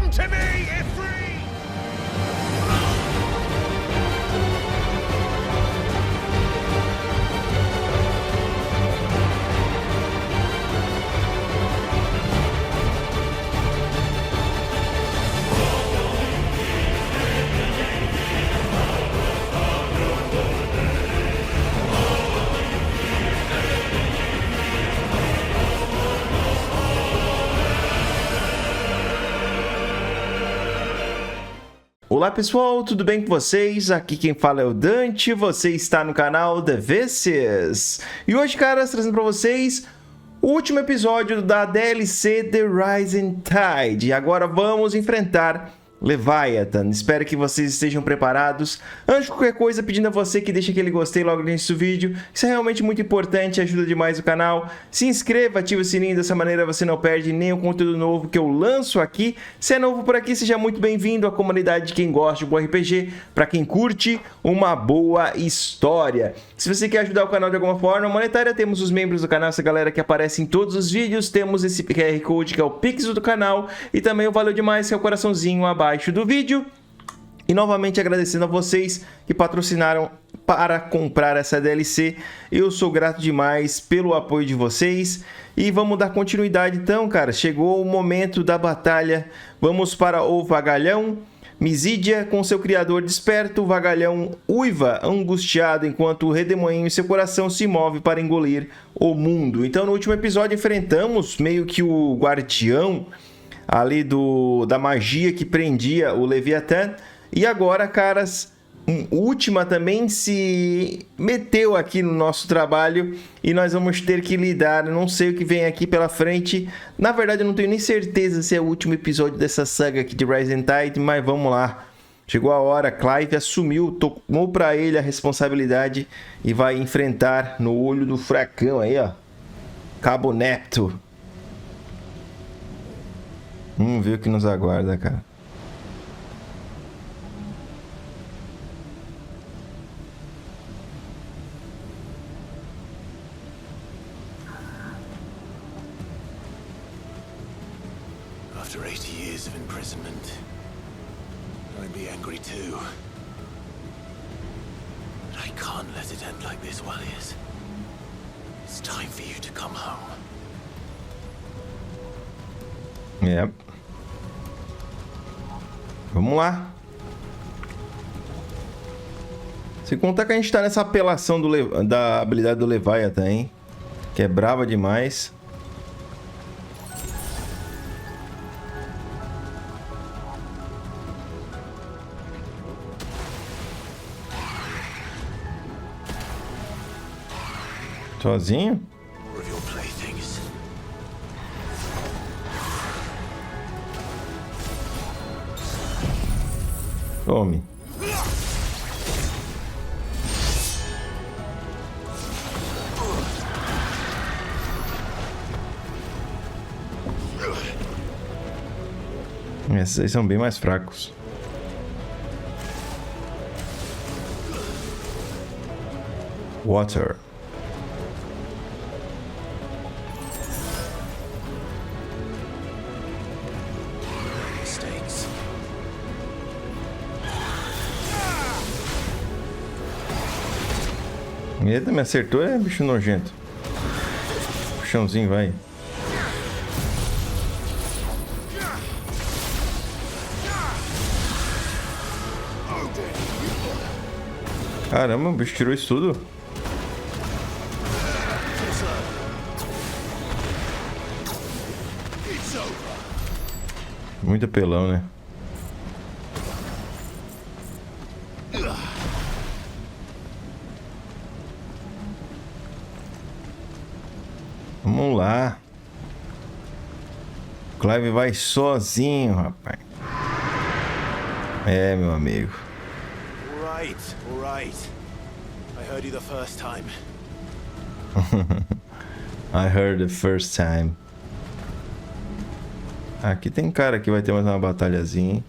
Come to me, Ifrit! Olá pessoal, tudo bem com vocês? Aqui quem fala é o Dante, você está no canal DeVicious. E hoje, caras, trazendo para vocês o último episódio da DLC The Rising Tide. E agora vamos enfrentar Leviathan. Espero que vocês estejam preparados. Antes de qualquer coisa, pedindo a você que deixe aquele gostei logo no início do vídeo. Isso é realmente muito importante, ajuda demais o canal. Se inscreva, ative o sininho, dessa maneira você não perde nenhum conteúdo novo que eu lanço aqui. Se é novo por aqui, seja muito bem-vindo à comunidade de quem gosta de bom RPG, para quem curte uma boa história. Se você quer ajudar o canal de alguma forma monetária, temos os membros do canal, essa galera que aparece em todos os vídeos. Temos esse QR Code que é o Pix do canal e também o Valeu Demais, que é o coraçãozinho abaixo do vídeo. E novamente agradecendo a vocês que patrocinaram para comprar essa DLC. Eu sou grato demais pelo apoio de vocês. E vamos dar continuidade então, cara. Chegou o momento da batalha. Vamos para o Vagalhão. Misídia, com seu criador desperto, o Vagalhão uiva, angustiado, enquanto o redemoinho em seu coração se move para engolir o mundo. Então no último episódio enfrentamos meio que o guardião ali da magia que prendia o Leviathan. E agora, caras, Última também se meteu aqui no nosso trabalho e nós vamos ter que lidar. Eu não sei o que vem aqui pela frente. Na verdade, eu não tenho nem certeza se é o último episódio dessa saga aqui de Rising Tide, mas vamos lá. Chegou a hora, Clive assumiu, tomou para ele a responsabilidade e vai enfrentar no olho do furacão aí, ó. Cabo Nepto. Vamos ver o que nos aguarda, cara. After 80 years of imprisonment, I'd be angry too. But I can't let it end like this, Valeu. It's time for you to come home. Yep. Vamos lá. Se contar que a gente tá nessa apelação da habilidade do Leviathan, hein? Que é brava demais. Sozinho? Tome. Esses aí são bem mais fracos. Water. Eita, me acertou, é bicho nojento. Puxãozinho, vai. Caramba, o bicho tirou isso tudo. Muito apelão, né? Vamos lá. Clive vai sozinho, rapaz. É, meu amigo. All right. I heard you the first time. I heard the first time. Aqui tem cara que vai ter mais uma batalhazinha, hein?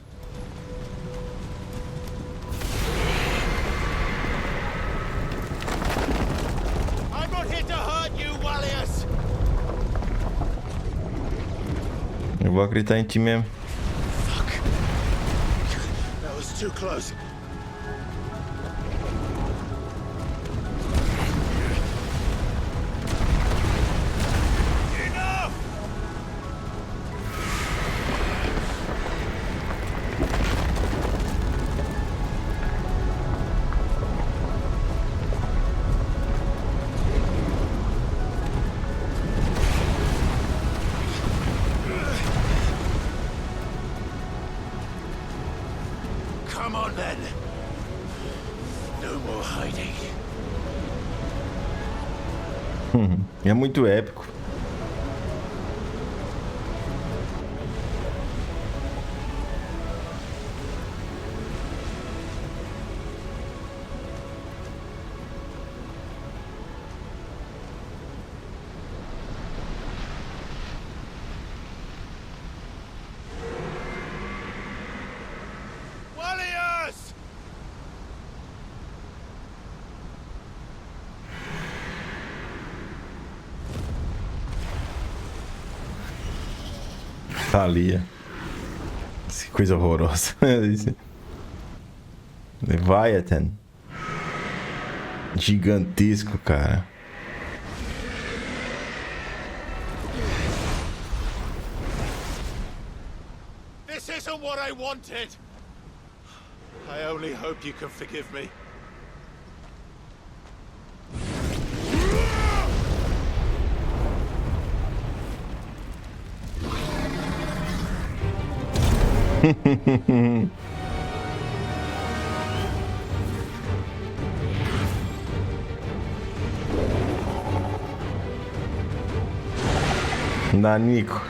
Eu vou acreditar em ti mesmo. Fuck. too close. Enough! Come on then. No more hiding. É muito épico. Warriors! Thalia. Que coisa horrorosa. Leviathan. Gigantesco, cara. This isn't what I wanted. I only hope you can forgive me. Nanico.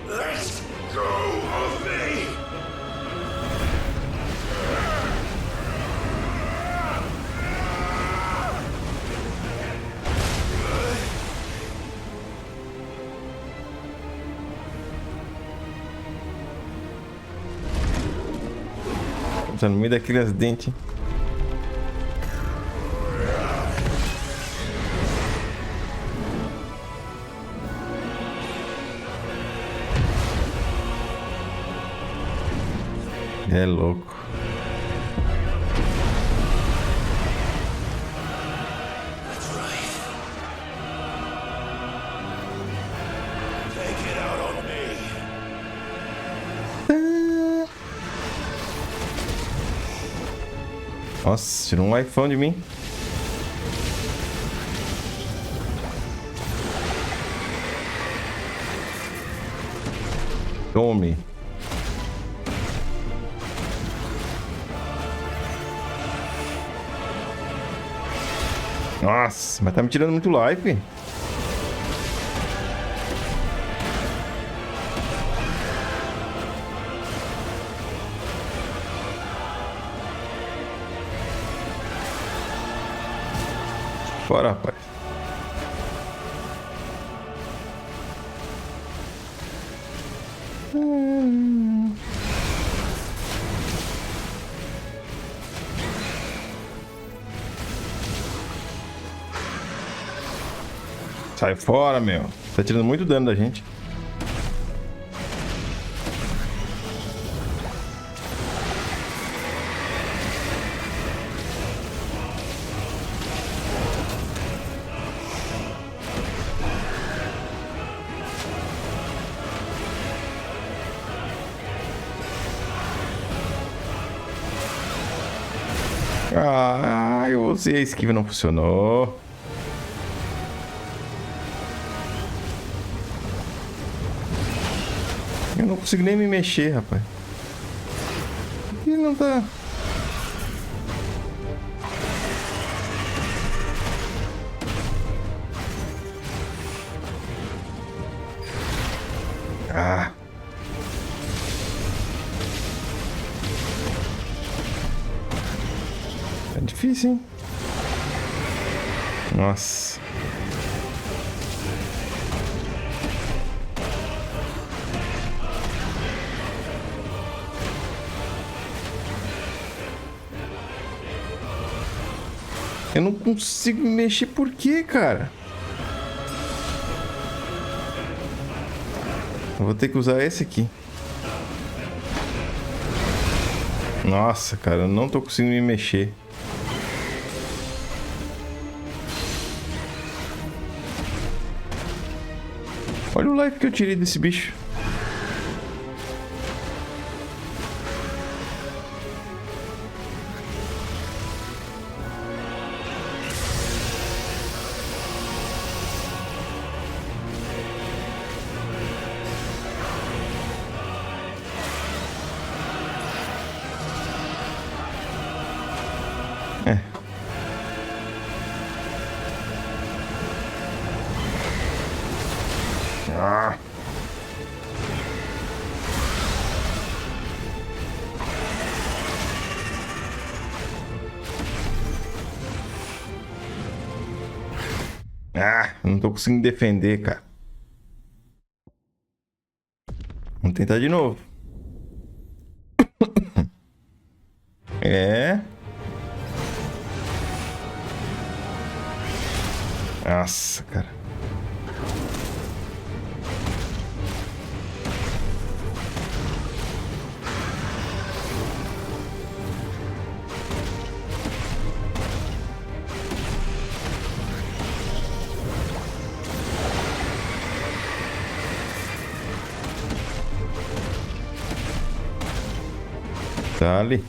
Let's go of me! Tá no meio daqueles dentes. É louco. That's right. Take it out on me. Nossa, tirou um iPhone de mim. Tome. Nossa, mas tá me tirando muito life. Bora, rapaz. Sai fora, meu. Tá tirando muito dano da gente. Ah, eu usei a esquiva, não funcionou. Eu não consigo nem me mexer, rapaz. E não tá... Ah. difícil, hein? Nossa. Eu não consigo me mexer por quê, cara? Eu vou ter que usar esse aqui. Nossa, cara, eu não tô conseguindo me mexer. Olha o life que eu tirei desse bicho. Ah. Não tô conseguindo defender, cara. Vamos tentar de novo. É. Nossa, cara. Tá ali.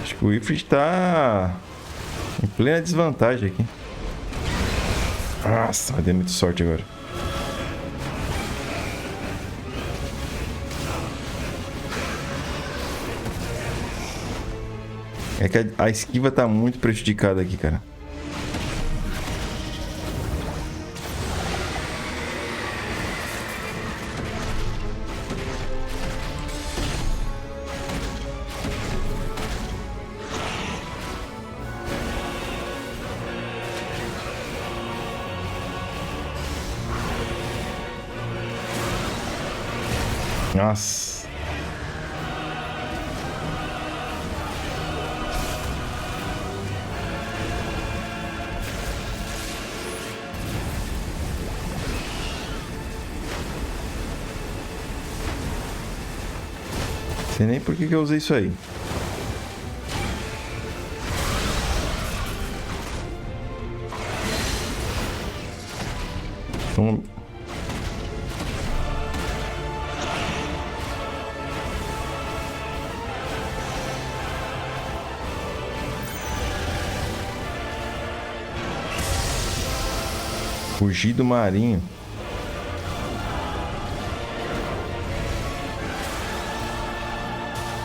Acho que o Ifrit tá em plena desvantagem aqui. Nossa, vai ter muita sorte agora. É que a esquiva tá muito prejudicada aqui, cara. Nossa. Sei nem por que eu usei isso aí. Então... Fugir do marinho.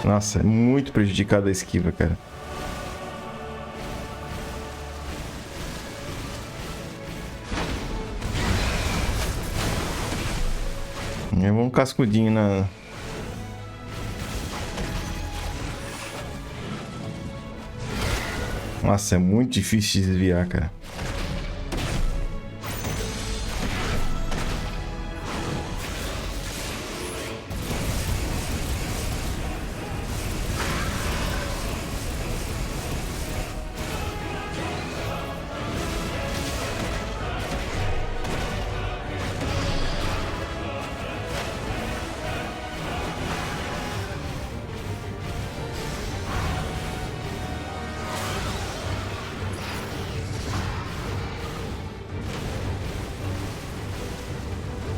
Nossa, é muito prejudicada a esquiva, cara. Eu vou um cascudinho na... Nossa, é muito difícil de desviar, cara.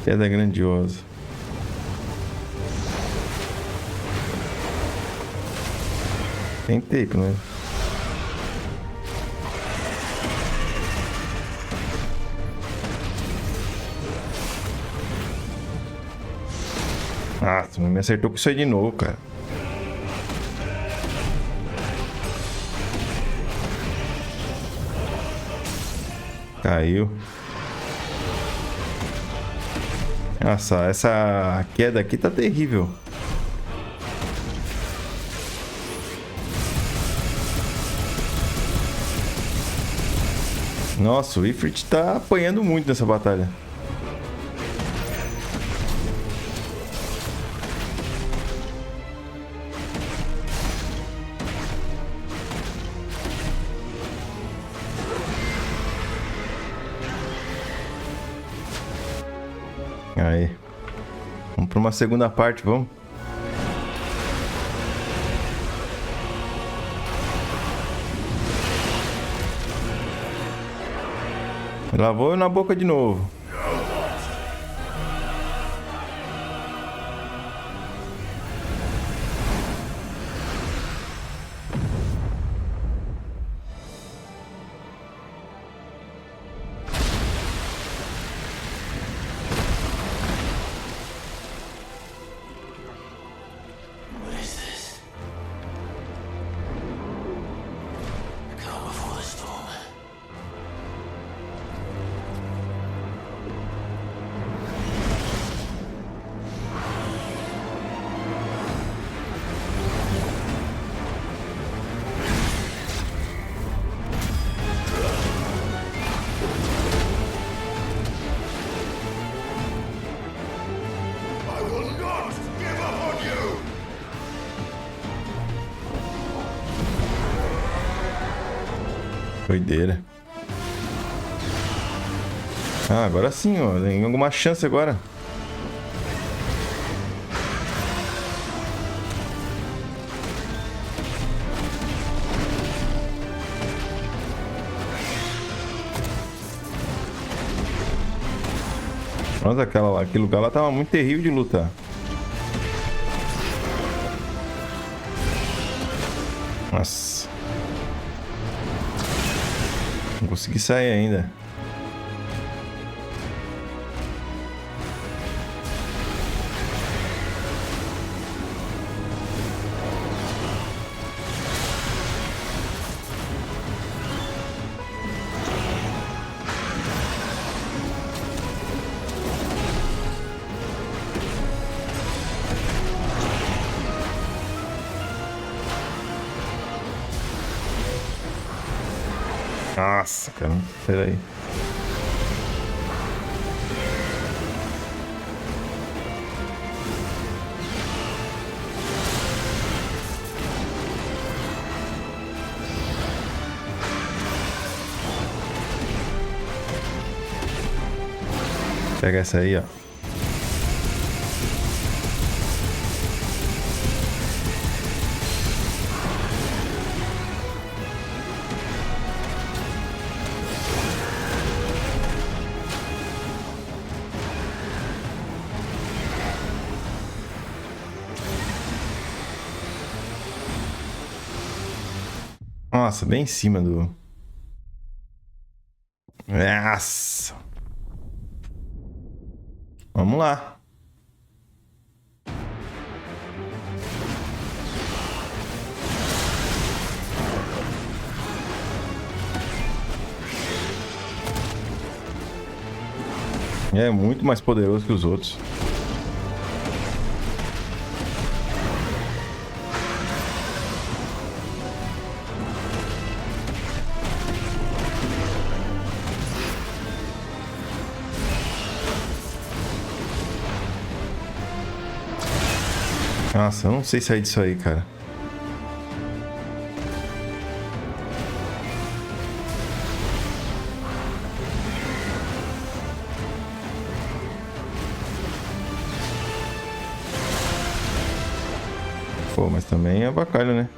Queda grandiosa. Tentei, pelo menos. Ah, tu me acertou com isso aí de novo, cara. Caiu. Nossa, essa queda aqui tá terrível. Nossa, o Ifrit tá apanhando muito nessa batalha. Aí. Vamos para uma segunda parte, vamos. Lá vou eu na boca de novo. Doideira. Ah, agora sim, ó. Tem alguma chance agora. Nossa, aquele lugar lá tava muito terrível de lutar. Nossa. Não consegui sair ainda. Nossa, cara. Peraí. Pega essa aí, ó. Nossa, bem em cima do... Nossa. Vamos lá. É muito mais poderoso que os outros. Nossa, eu não sei sair disso aí, cara. Pô, mas também é abacalho, né?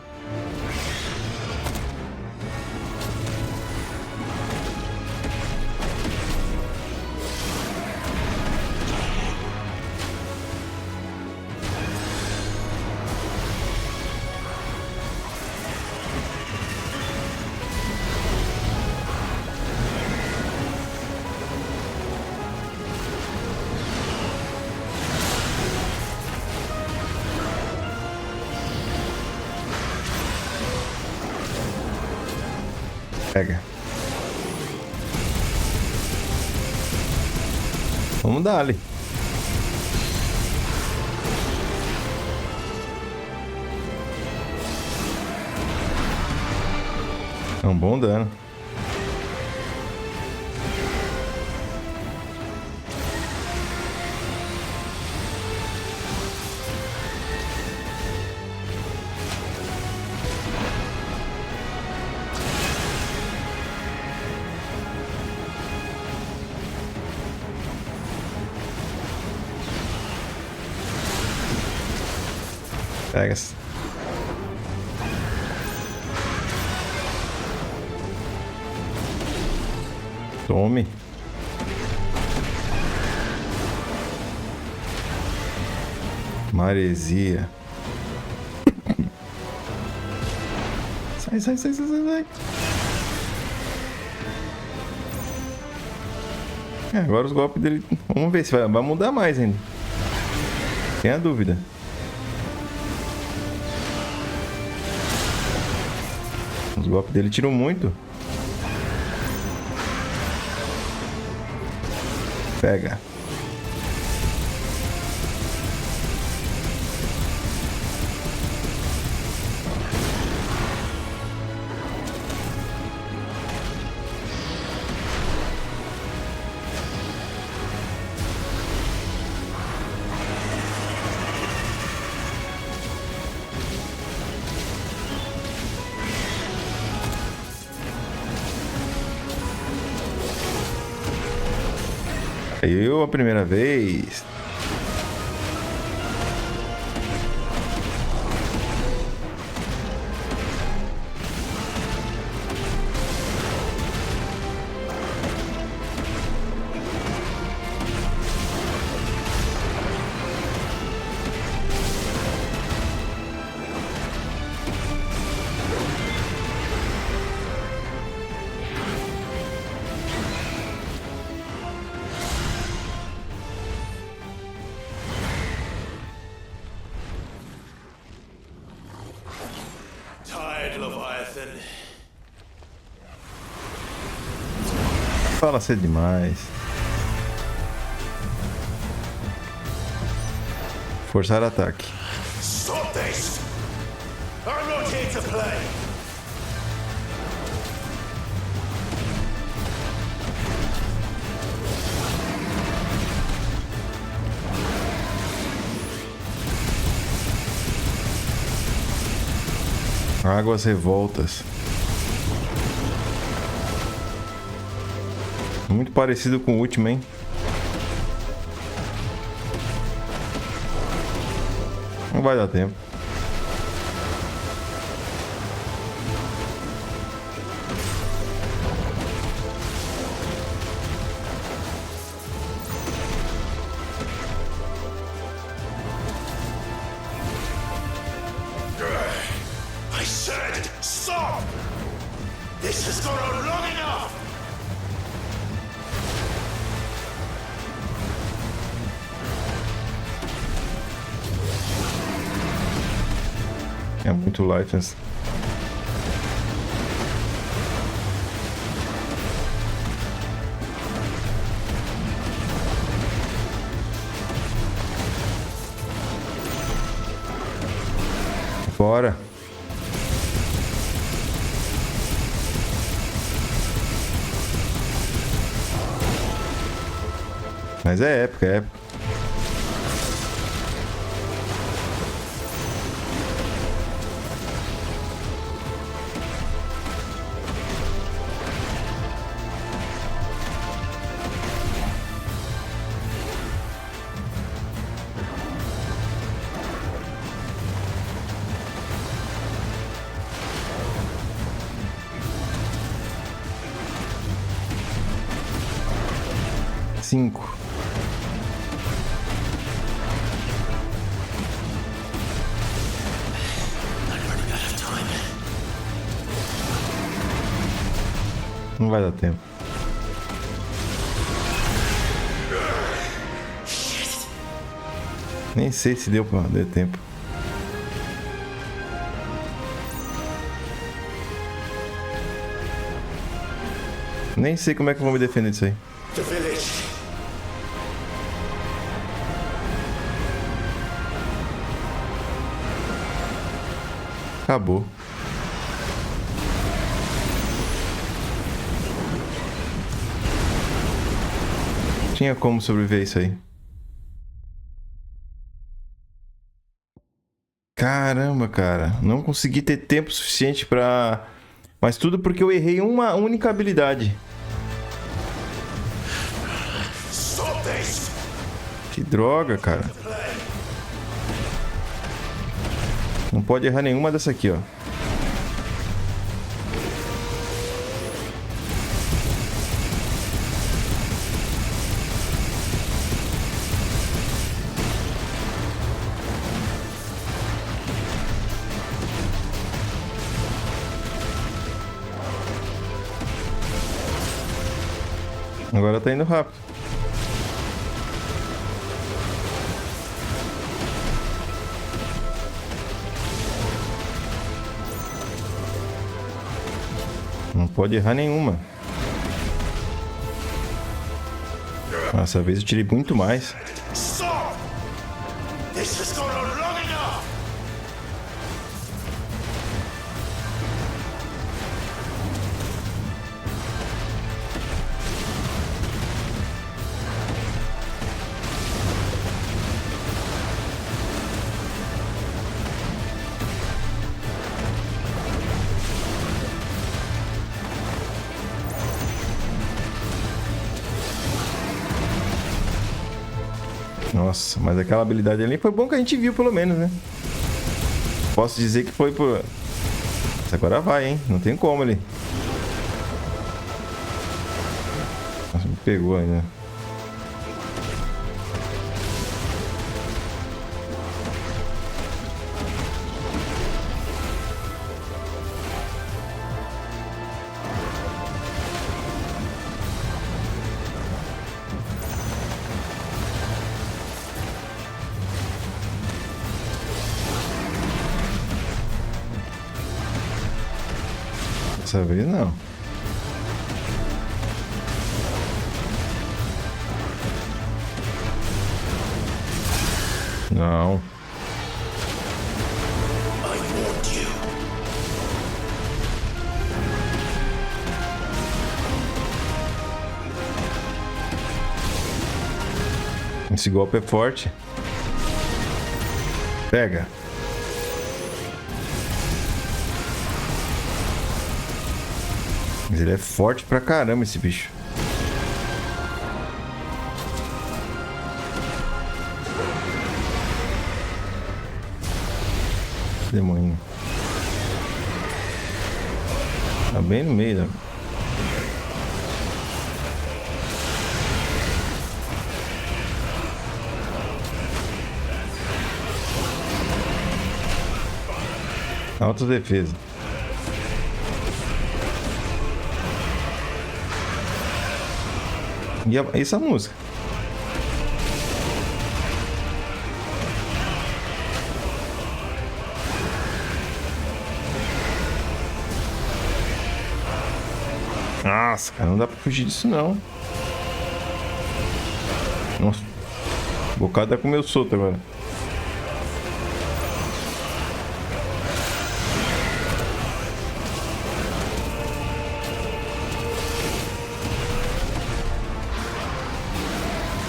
Pega. Vamos dar ali. É um bom dano. Pega. Tome. Maresia. Sai, sai, sai, sai, sai. Agora os golpes dele... Vamos ver se vai mudar mais ainda. Tenha dúvida. Os golpes dele tiram muito. Pega. Eu a primeira vez. Leviathan. Fala ser demais. Forçar ataque. Stop this! I'm not here to play. Águas revoltas. Muito parecido com o último, hein? Não vai dar tempo. I said stop! This has gone on long enough! É muito lifeless. Bora. Mas é épica, é épica. Cinco. Não vai dar tempo. Nem sei se deu tempo. Nem sei como é que eu vou me defender disso aí. The village. Acabou. Tinha como sobreviver isso aí. Caramba, cara. Não consegui ter tempo suficiente pra... Mas tudo porque eu errei uma única habilidade. Que droga, cara. Não pode errar nenhuma dessa aqui, ó. Agora tá indo rápido. Não pode errar nenhuma. Dessa vez eu tirei muito mais. Nossa, mas aquela habilidade ali foi bom que a gente viu pelo menos, né? Posso dizer que foi por... Mas agora vai, hein? Não tem como ali. Nossa, me pegou ainda. Dessa vez não. Não. Esse golpe é forte. Pega. Mas ele é forte pra caramba, esse bicho. Demônio. Tá bem no meio, né? Alta defesa. E essa música? Nossa, cara, não dá pra fugir disso não. Nossa, o bocado tá com o meu solto agora.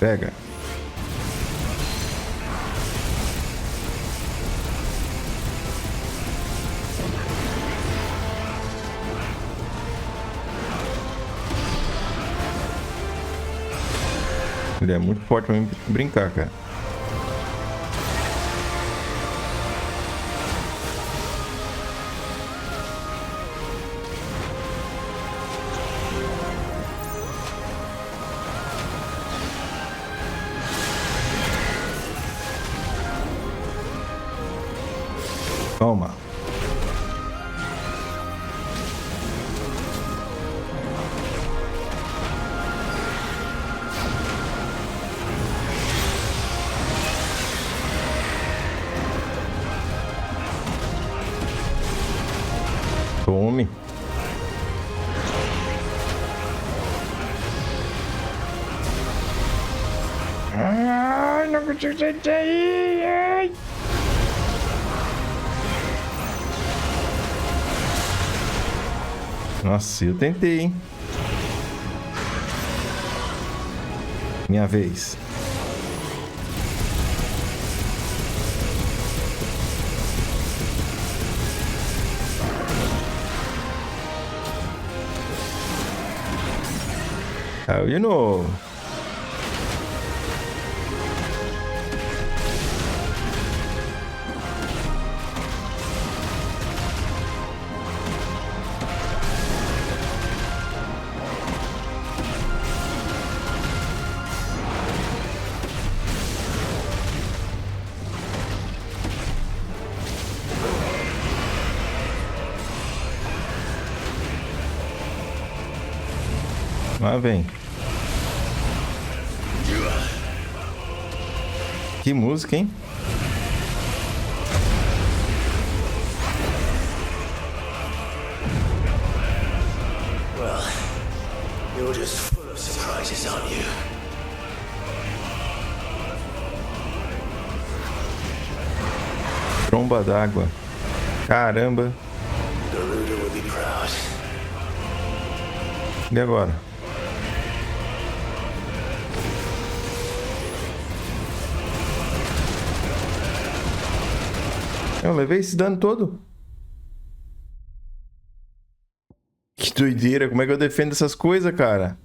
Pega. Ele é muito forte pra mim brincar, cara. Toma. Tome. Ai, não consigo sair daí. Ai. Nossa, eu tentei, hein? Minha vez. Caiu de novo. Lá vem. Que música, hein? Well, you're just full of surprises, aren't you? Tromba d'água. Caramba. Garuda will be proud. E agora? Eu levei esse dano todo. Que doideira, como é que eu defendo essas coisas, cara?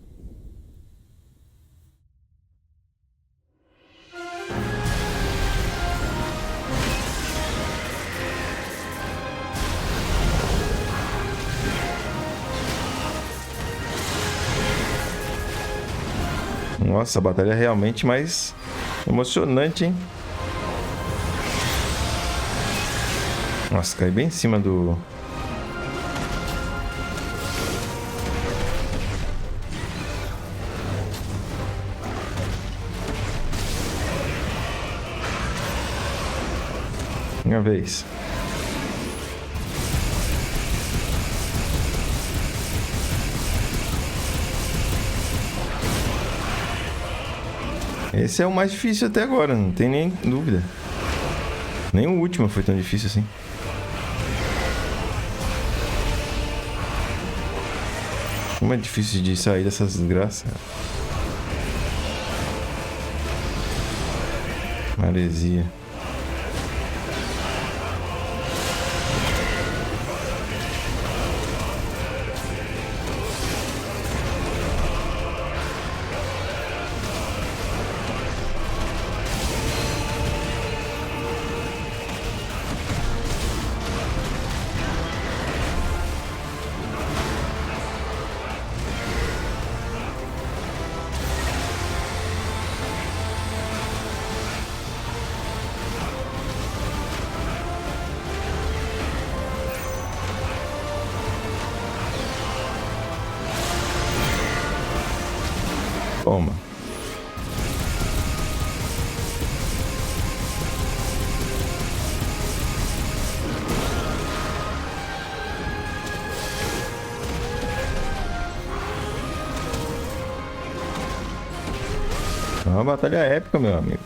Nossa, a batalha é realmente mais emocionante, hein? Nossa, cai bem em cima do... Minha vez. Esse é o mais difícil até agora, não tem nem dúvida. Nem o último foi tão difícil assim. Como é difícil de sair dessas desgraças. Maresia. Toma. É uma batalha épica, meu amigo.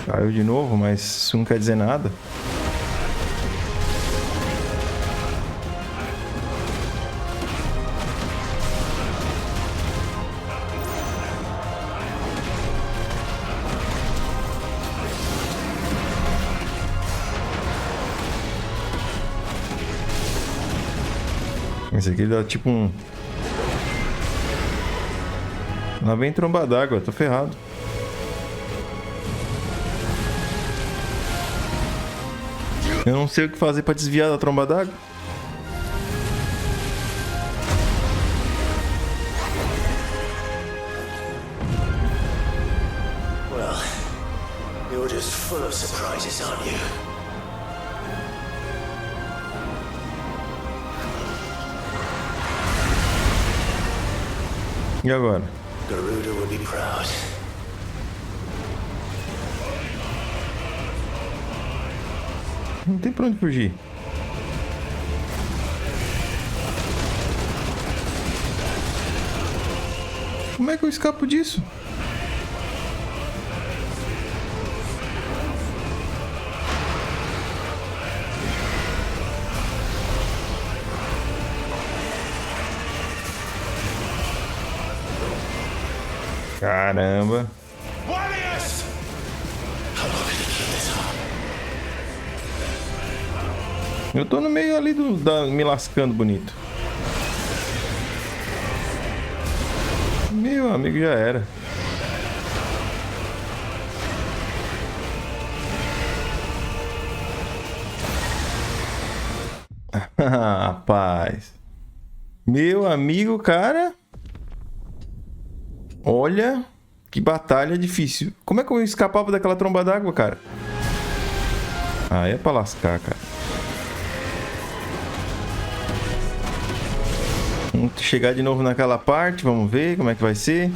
Caiu de novo, mas isso não quer dizer nada. Esse aqui dá tipo um... Lá vem tromba d'água, tô ferrado. Eu não sei o que fazer pra desviar da tromba d'água. Well, you're just full of surprises, aren't you? E agora? Garuda will be proud. Não tem pra onde fugir. Como é que eu escapo disso? Caramba. Eu tô no meio ali me lascando bonito. Meu amigo, já era. Rapaz. Meu amigo, cara. Olha, que batalha difícil. Como é que eu escapava daquela tromba d'água, cara? Ah, é pra lascar, cara. Vamos chegar de novo naquela parte, vamos ver como é que vai ser.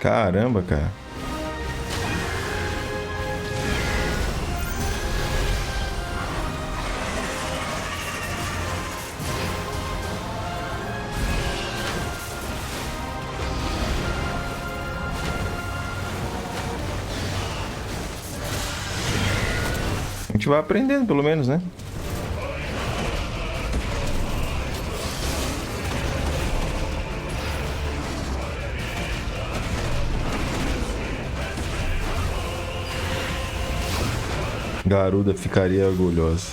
Caramba, cara. A gente vai aprendendo, pelo menos, né? Garuda ficaria orgulhosa.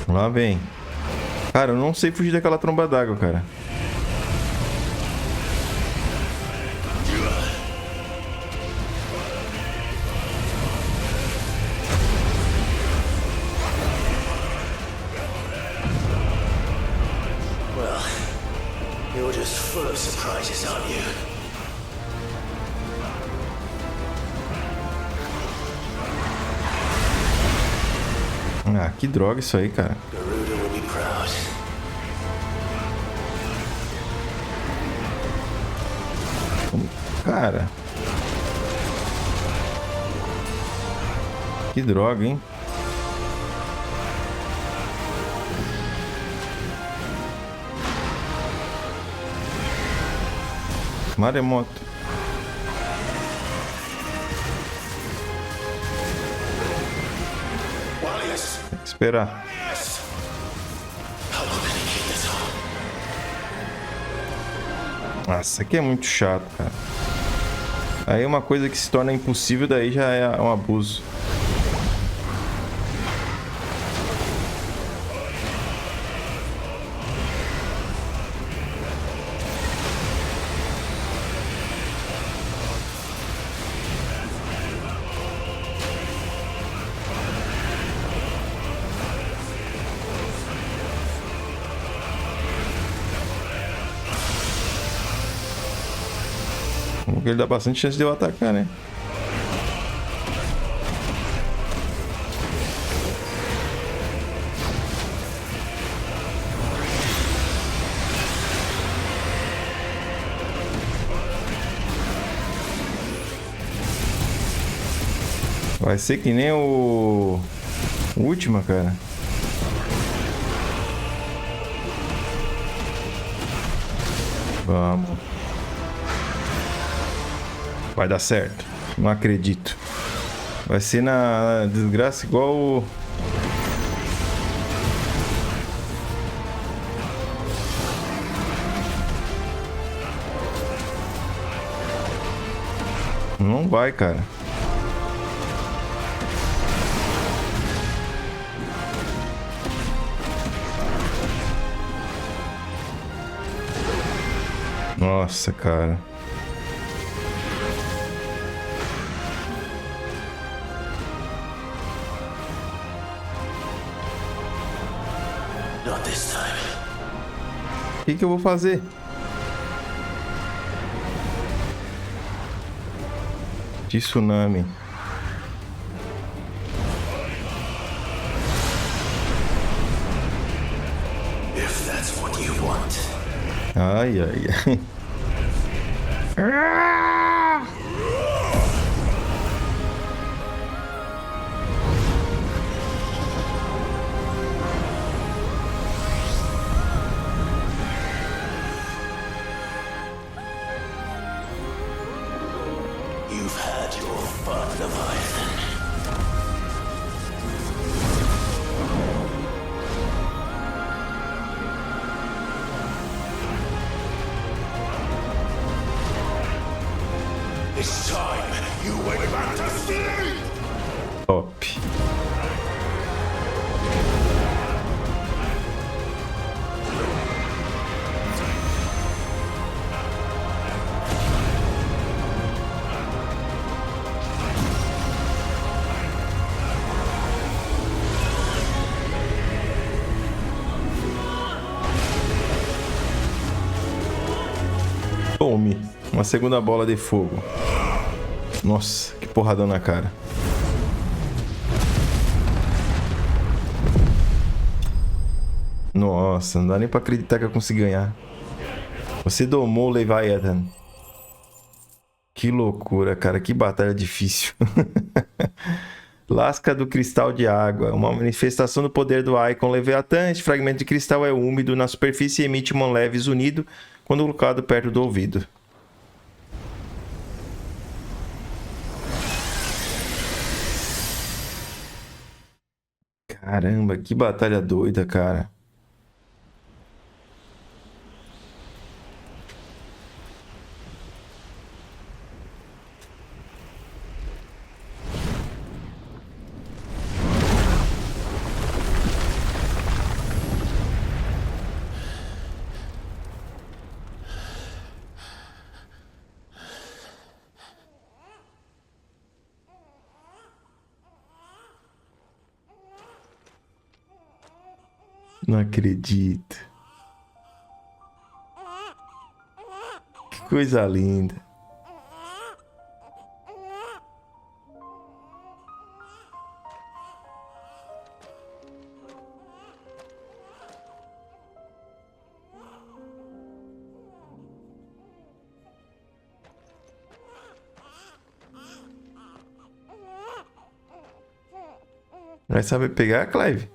Lá vem. Cara, eu não sei fugir daquela tromba d'água, cara. Well, you're just full of surprises, aren't you? Ah, que droga isso aí, cara. Garuda will be proud. Cara. Que droga, hein? Maremoto. Tem que esperar. Nossa, aqui é muito chato, cara. Aí uma coisa que se torna impossível, daí já é um abuso. Porque ele dá bastante chance de eu atacar, né? Vai ser que nem o último, cara. Vamos. Vai dar certo. Não acredito. Vai ser na desgraça igual o... Não vai, cara. Nossa, cara. Not this time. O que eu vou fazer? Tsunami. If that's what you want. Ai, ai, ai. You've had your fun, Leviathan. It's time you went back to sleep! Top. Tome. Uma segunda bola de fogo. Nossa, que porradão na cara. Nossa, não dá nem pra acreditar que eu consegui ganhar. Você domou o Leviathan. Que loucura, cara. Que batalha difícil. Lasca do cristal de água. Uma manifestação do poder do EIKON Leviathan. Este fragmento de cristal é úmido na superfície e emite um leve zunido quando colocado perto do ouvido. Caramba, que batalha doida, cara. Não acredito. Que coisa linda. Vai saber pegar, Clive?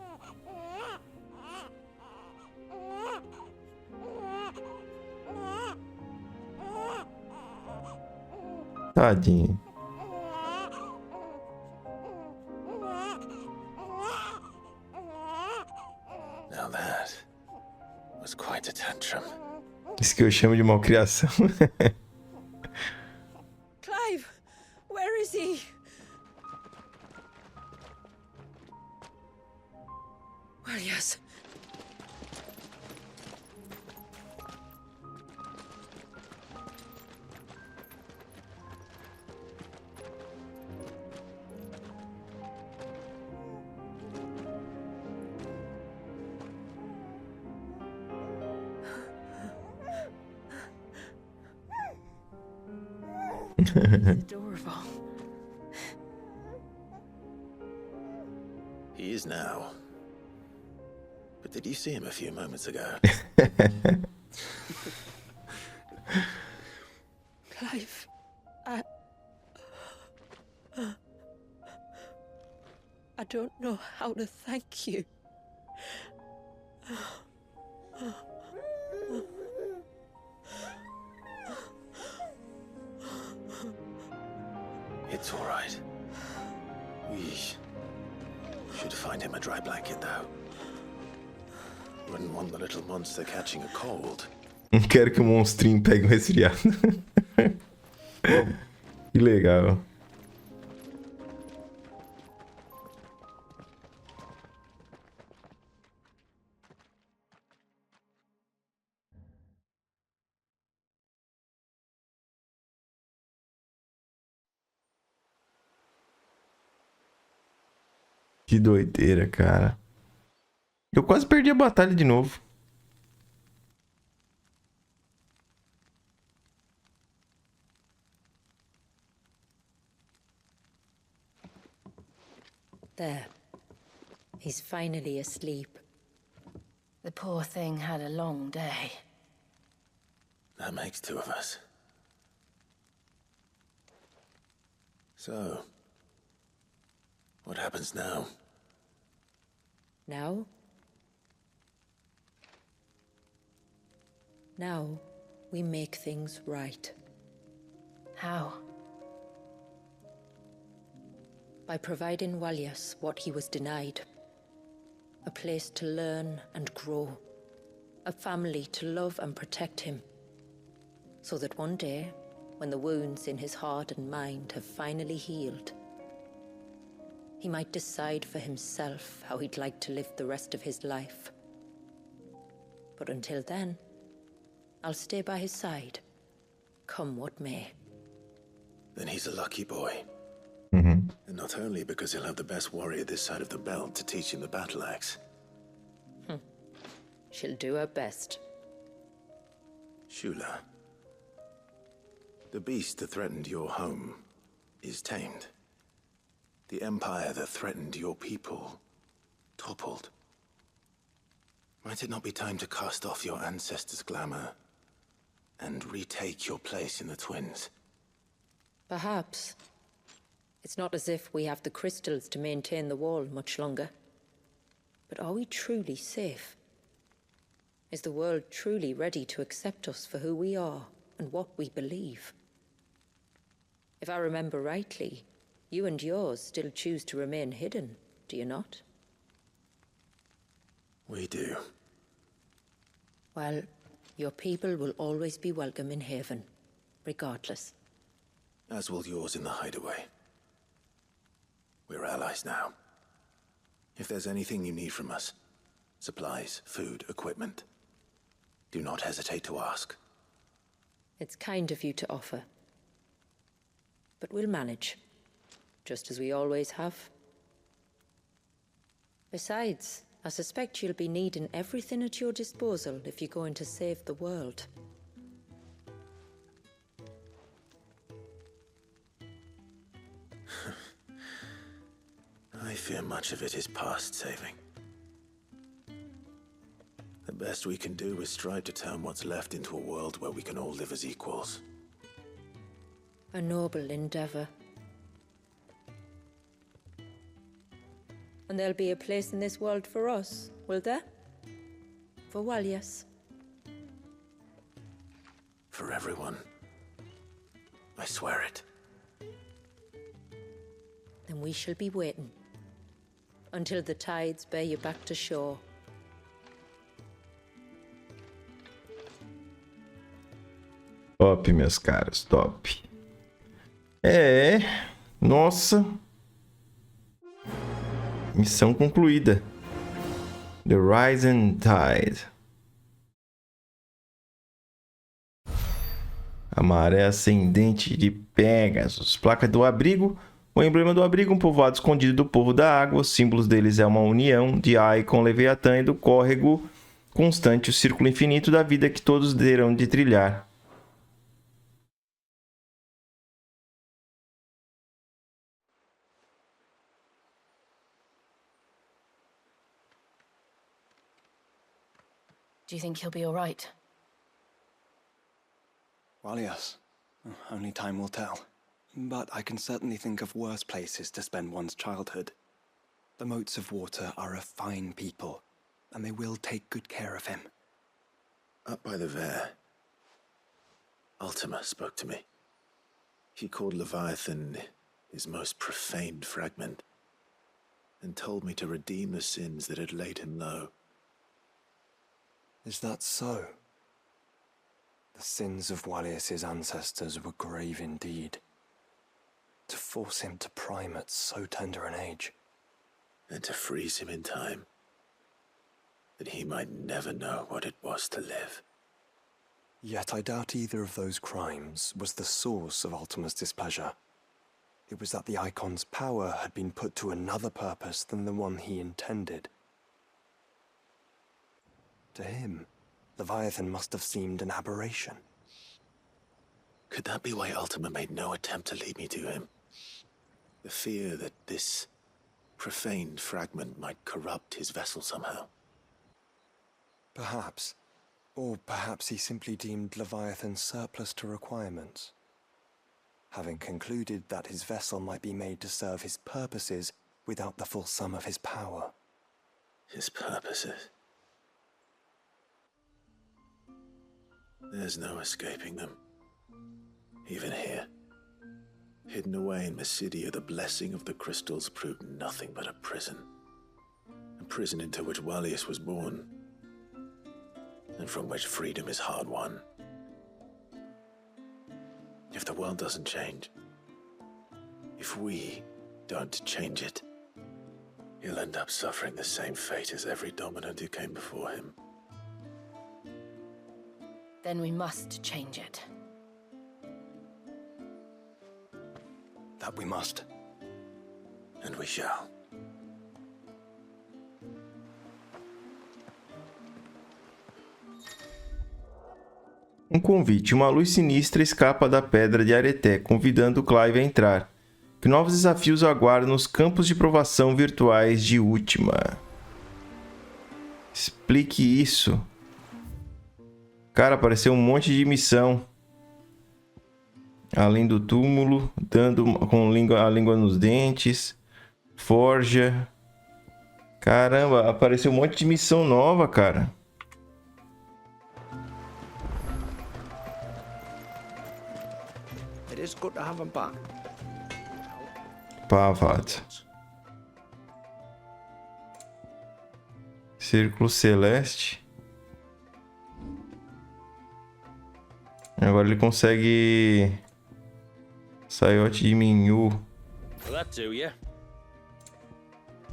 Tadinho. Now that was quite a tantrum. Isso que eu chamo de malcriação. Clive, where is he? Well, yes. Adorable. He is now. But did you see him a few moments ago? Clive, I don't know how to thank you. It's all right. We should find him a dry blanket, though. Wouldn't want the little monster catching a cold. Não quero que o monstrinho pegue um resfriado. Que legal. Que doideira, cara. Eu quase perdi a batalha de novo. There. He's finally asleep. The poor thing had a long day. That makes two of us. So, what happens now? Now? Now, we make things right. How? By providing Walias what he was denied. A place to learn and grow. A family to love and protect him. So that one day, when the wounds in his heart and mind have finally healed, he might decide for himself how he'd like to live the rest of his life. But until then, I'll stay by his side, come what may. Then he's a lucky boy. Uhum. And not only because he'll have the best warrior this side of the belt to teach him the battle axe. She'll do her best. Shula. The beast that threatened your home is tamed. The empire that threatened your people toppled. Might it not be time to cast off your ancestors' glamour and retake your place in the twins? Perhaps. It's not as if we have the crystals to maintain the wall much longer. But are we truly safe? Is the world truly ready to accept us for who we are and what we believe? If I remember rightly, you and yours still choose to remain hidden, do you not? We do. Well, your people will always be welcome in Haven, regardless. As will yours in the hideaway. We're allies now. If there's anything you need from us, supplies, food, equipment, do not hesitate to ask. It's kind of you to offer. But we'll manage, just as we always have. Besides, I suspect you'll be needing everything at your disposal if you're going to save the world. I fear much of it is past saving. The best we can do is strive to turn what's left into a world where we can all live as equals. A noble endeavor. And there'll be a place in this world for us, will there? For Walias. For everyone. I swear it. Then we shall be waiting. Until the tides bear you back to shore. Top, meus caras, top. É, nossa. Missão concluída. The Rising Tide. A maré ascendente de Pegasus. Placa do abrigo. O emblema do abrigo, um povoado escondido do povo da água. Os símbolos deles é uma união de EIKON, Leviathan e do córrego constante, o círculo infinito da vida que todos terão de trilhar. Do you think he'll be all right? Well, yes. Only time will tell. But I can certainly think of worse places to spend one's childhood. The Moats of Water are a fine people, and they will take good care of him. Up by the Ver, Ultima spoke to me. He called Leviathan his most profaned fragment, and told me to redeem the sins that had laid him low. Is that so? The sins of Walias's ancestors were grave indeed. To force him to prime at so tender an age. And to freeze him in time, that he might never know what it was to live. Yet I doubt either of those crimes was the source of Ultima's displeasure. It was that the Eikon's power had been put to another purpose than the one he intended. To him, Leviathan must have seemed an aberration. Could that be why Ultima made no attempt to lead me to him? The fear that this profaned fragment might corrupt his vessel somehow. Perhaps. Or perhaps he simply deemed Leviathan surplus to requirements, having concluded that his vessel might be made to serve his purposes without the full sum of his power. His purposes. There's no escaping them. Even here. Hidden away in Mysidia, the blessing of the crystals proved nothing but a prison. A prison into which Wallius was born, and from which freedom is hard won. If the world doesn't change, if we don't change it, he'll end up suffering the same fate as every dominant who came before him. Then we must change it. That we must. And we shall. Um convite. Uma luz sinistra escapa da pedra de Areté, convidando Clive a entrar. Que novos desafios o aguardam nos campos de provação virtuais de Última? Explique isso. Cara, apareceu um monte de missão. Além do túmulo, dando com a língua nos dentes. Forja. Caramba, apareceu um monte de missão nova, cara. It is good to have him back. Pavad. Círculo Celeste. Agora ele consegue... Saiote de Minhu.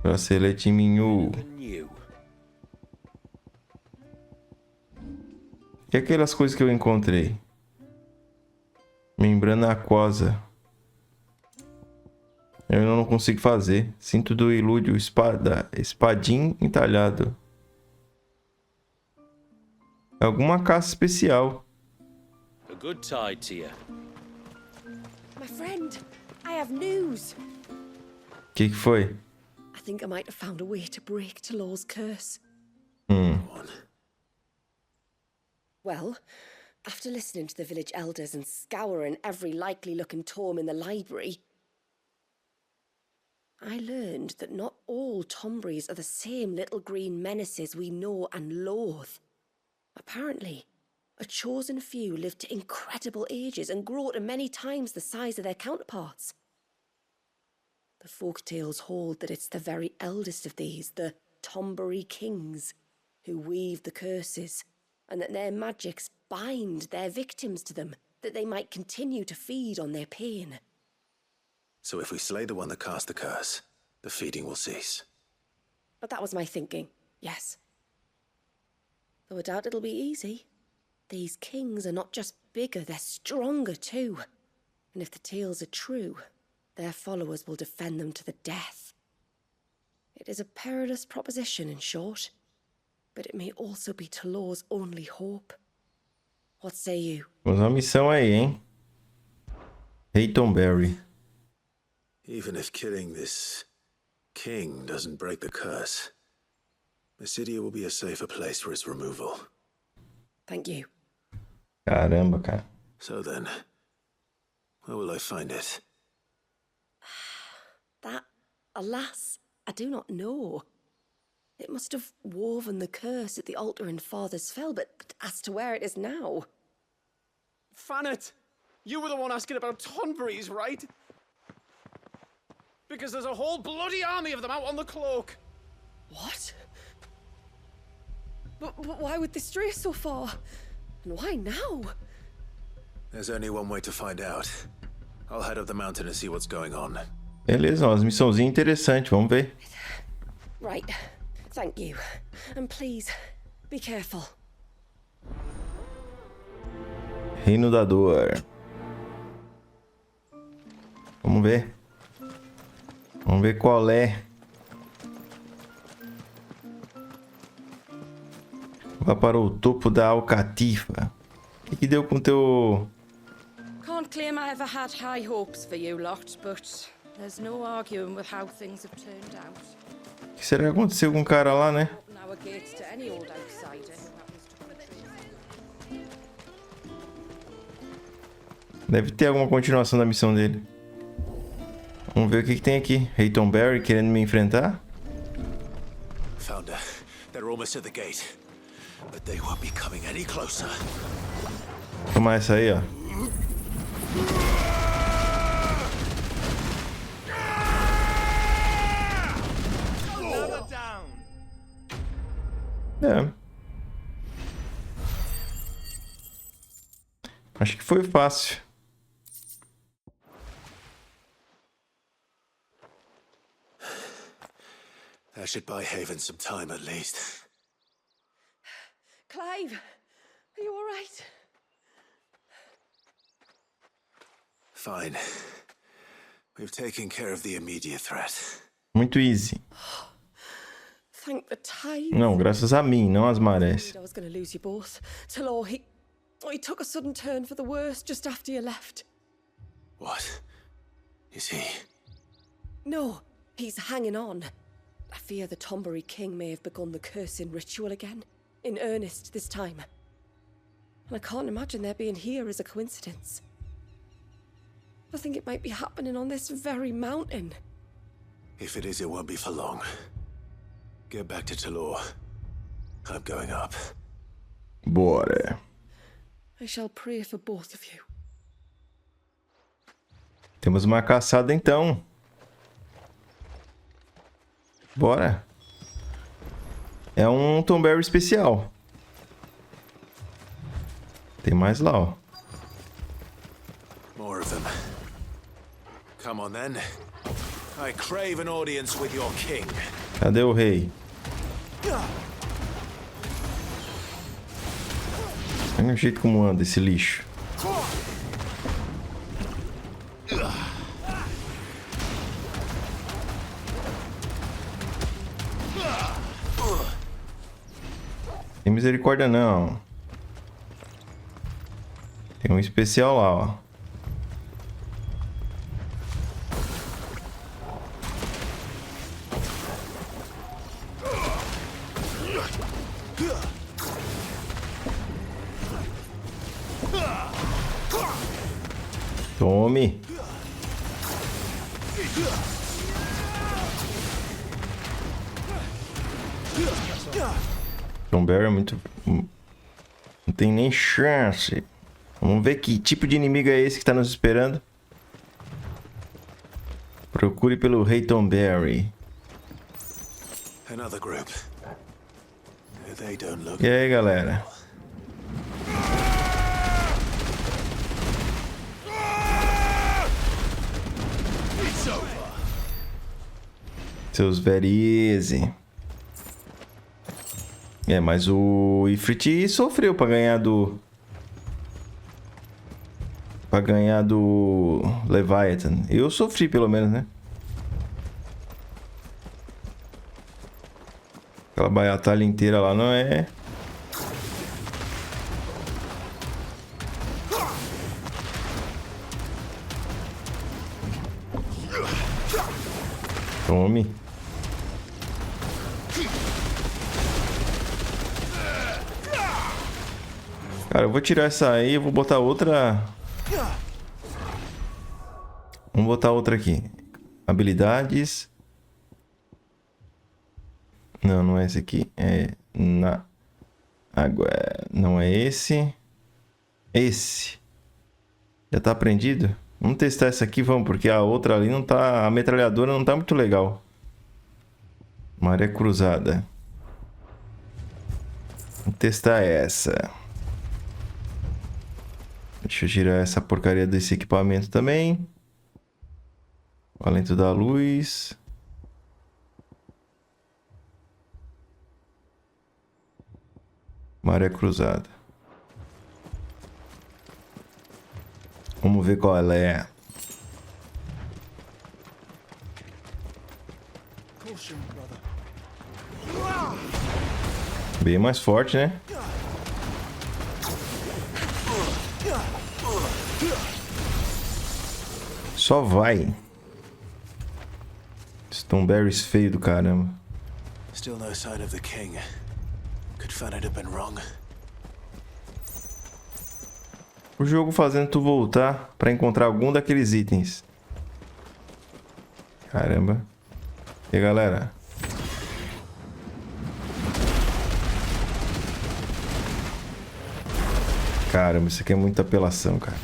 Bracelete de Minhu. E aquelas coisas que eu encontrei? Membrana aquosa. Eu não consigo fazer. Cinto do ilúdio, espadim entalhado. Alguma caça especial. A good tide to you. My friend, I have news. Que foi? I think I might have found a way to break Talor's curse. Well, after listening to the village elders and scouring every likely-looking tome in the library, I learned that not all Tombries are the same little green menaces we know and loathe. Apparently, a chosen few live to incredible ages and grow to many times the size of their counterparts. The folktales hold that it's the very eldest of these, the Tombury kings, who weave the curses, and that their magics bind their victims to them, that they might continue to feed on their pain. So if we slay the one that cast the curse, the feeding will cease. But that was my thinking, yes. Though I doubt it'll be easy. These kings are not just bigger, they're stronger too. And if the tales are true, their followers will defend them to the death. It is a perilous proposition, in short, but it may also be Talor's only hope. What say you? Vamos uma missão aí, hein? Haytonberry. Even if killing this king doesn't break the curse, Mysidia will be a safer place for its removal. Thank you. Caramba, cara. So then, where will I find it? That, alas, I do not know. It must have woven the curse at the altar in Father's Fell, but as to where it is now... Fanet, you were the one asking about Tonburies, right? Because there's a whole bloody army of them out on the cloak. What? But why would they stray so far? And why now? There's only one way to find out. I'll head up the mountain and see what's going on. Beleza, umas missãozinhas interessantes, vamos ver. Right. Thank you. And please, be careful. Reino da Dor. Vamos ver. Vamos ver qual é. Vá para o topo da Alcatifa. O que deu com teu... Can't claim I ever had high hopes for you lot, but there's no arguing with how things have turned out. O que será que aconteceu com o cara lá, né? Open our gates to any old outsider who happens to come and trade. Deve ter alguma continuação da missão dele. Vamos ver o que tem aqui. Heitonberry querendo me enfrentar. Founder, they're almost at the gate, but they won't be coming any closer. Toma essa aí, ó. É. Acho que foi fácil. That should buy Haven some time at least. Clive, are you all right? Fine. We've taken care of the immediate threat. Muito easy. Thank the tide. Não, graças a mim, não às marés. I was going to lose you both. Talor, he took a sudden turn for the worse just after you left. What? Is he? No, he's hanging on. I fear the Tombury King may have begun the cursing ritual again. In earnest this time. And I can't imagine their being here as a coincidence. I think it might be happening on this very mountain. If it is, it won't be for long. Get back to Talor. I'm going up. Bora. I shall pray for both of you. Temos uma caçada então. Bora. É um Tomberry especial. Tem mais lá, ó. More of them. Come on then. I crave an audience with your king. Cadê o rei? Olha o jeito como anda esse lixo. Tem misericórdia não. Tem um especial lá, ó. Tome. Tomberry é muito... Não tem nem chance. Vamos ver que tipo de inimigo é esse que tá nos esperando. Procure pelo rei Tomberry. Another group. They don't look... E aí, galera? Seus very easy. É, mas o Ifrit sofreu pra ganhar do... Leviathan. Eu sofri, pelo menos, né? Aquela batalha inteira lá não é... Tome. Cara, eu vou tirar essa aí, eu vou botar outra... Vamos botar outra aqui. Habilidades. Não, não é esse aqui. É na... Agora, não é esse. Esse. Já tá aprendido? Vamos testar essa aqui, vamos, porque a outra ali não tá... A metralhadora não tá muito legal. Maré cruzada. Vamos testar essa. Deixa eu tirar essa porcaria desse equipamento também. O alento da luz. Maré cruzada. Vamos ver qual ela é. Bem mais forte, né? Só vai. Tomberry feio do caramba. Still no sign of the king. Could Fanny have been wrong? O jogo fazendo tu voltar pra encontrar algum daqueles itens. Caramba. E aí, galera? Caramba, isso aqui é muita apelação, cara.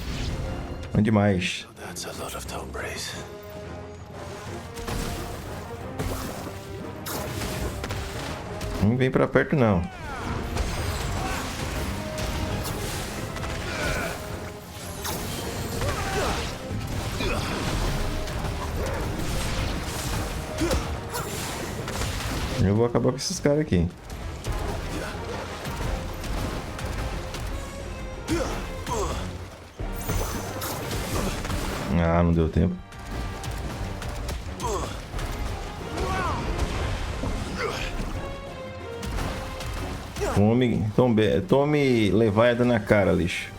Bom demais. Não vem pra perto, não. Eu vou acabar com esses caras aqui. Ah, não deu tempo. Tome Leviathan na cara, lixo.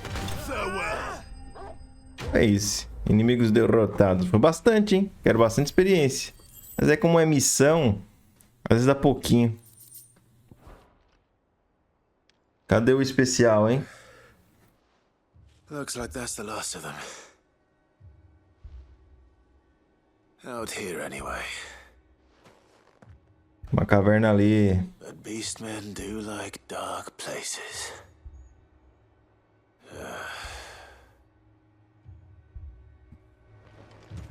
É isso. Inimigos derrotados. Foi bastante, hein? Quero bastante experiência. Mas é como é missão, às vezes dá pouquinho. Cadê o especial, hein? Looks like that's the last of them. Out here anyway. Uma caverna ali. But beastmen do like dark places.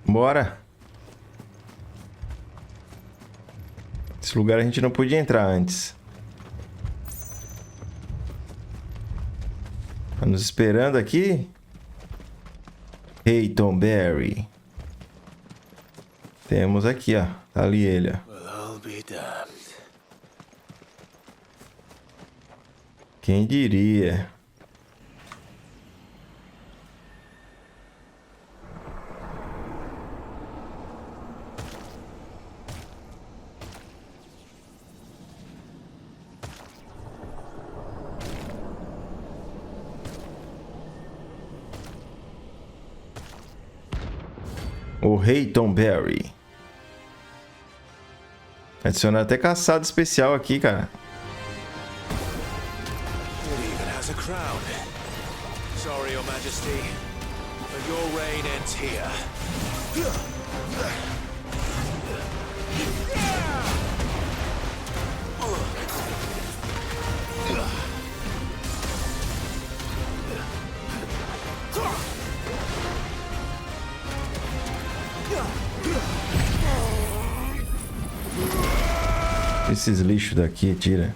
Bora. Esse lugar a gente não podia entrar antes. Tá nos esperando aqui. Eiken Berry. Temos aqui, ó. Tá ali ele, ó. Quem diria? O Eiken Berry. Adicionar até caçado especial aqui, cara. A crown. Sorry, Your Majesty, but your reign ends here. Esses lixos daqui, tira.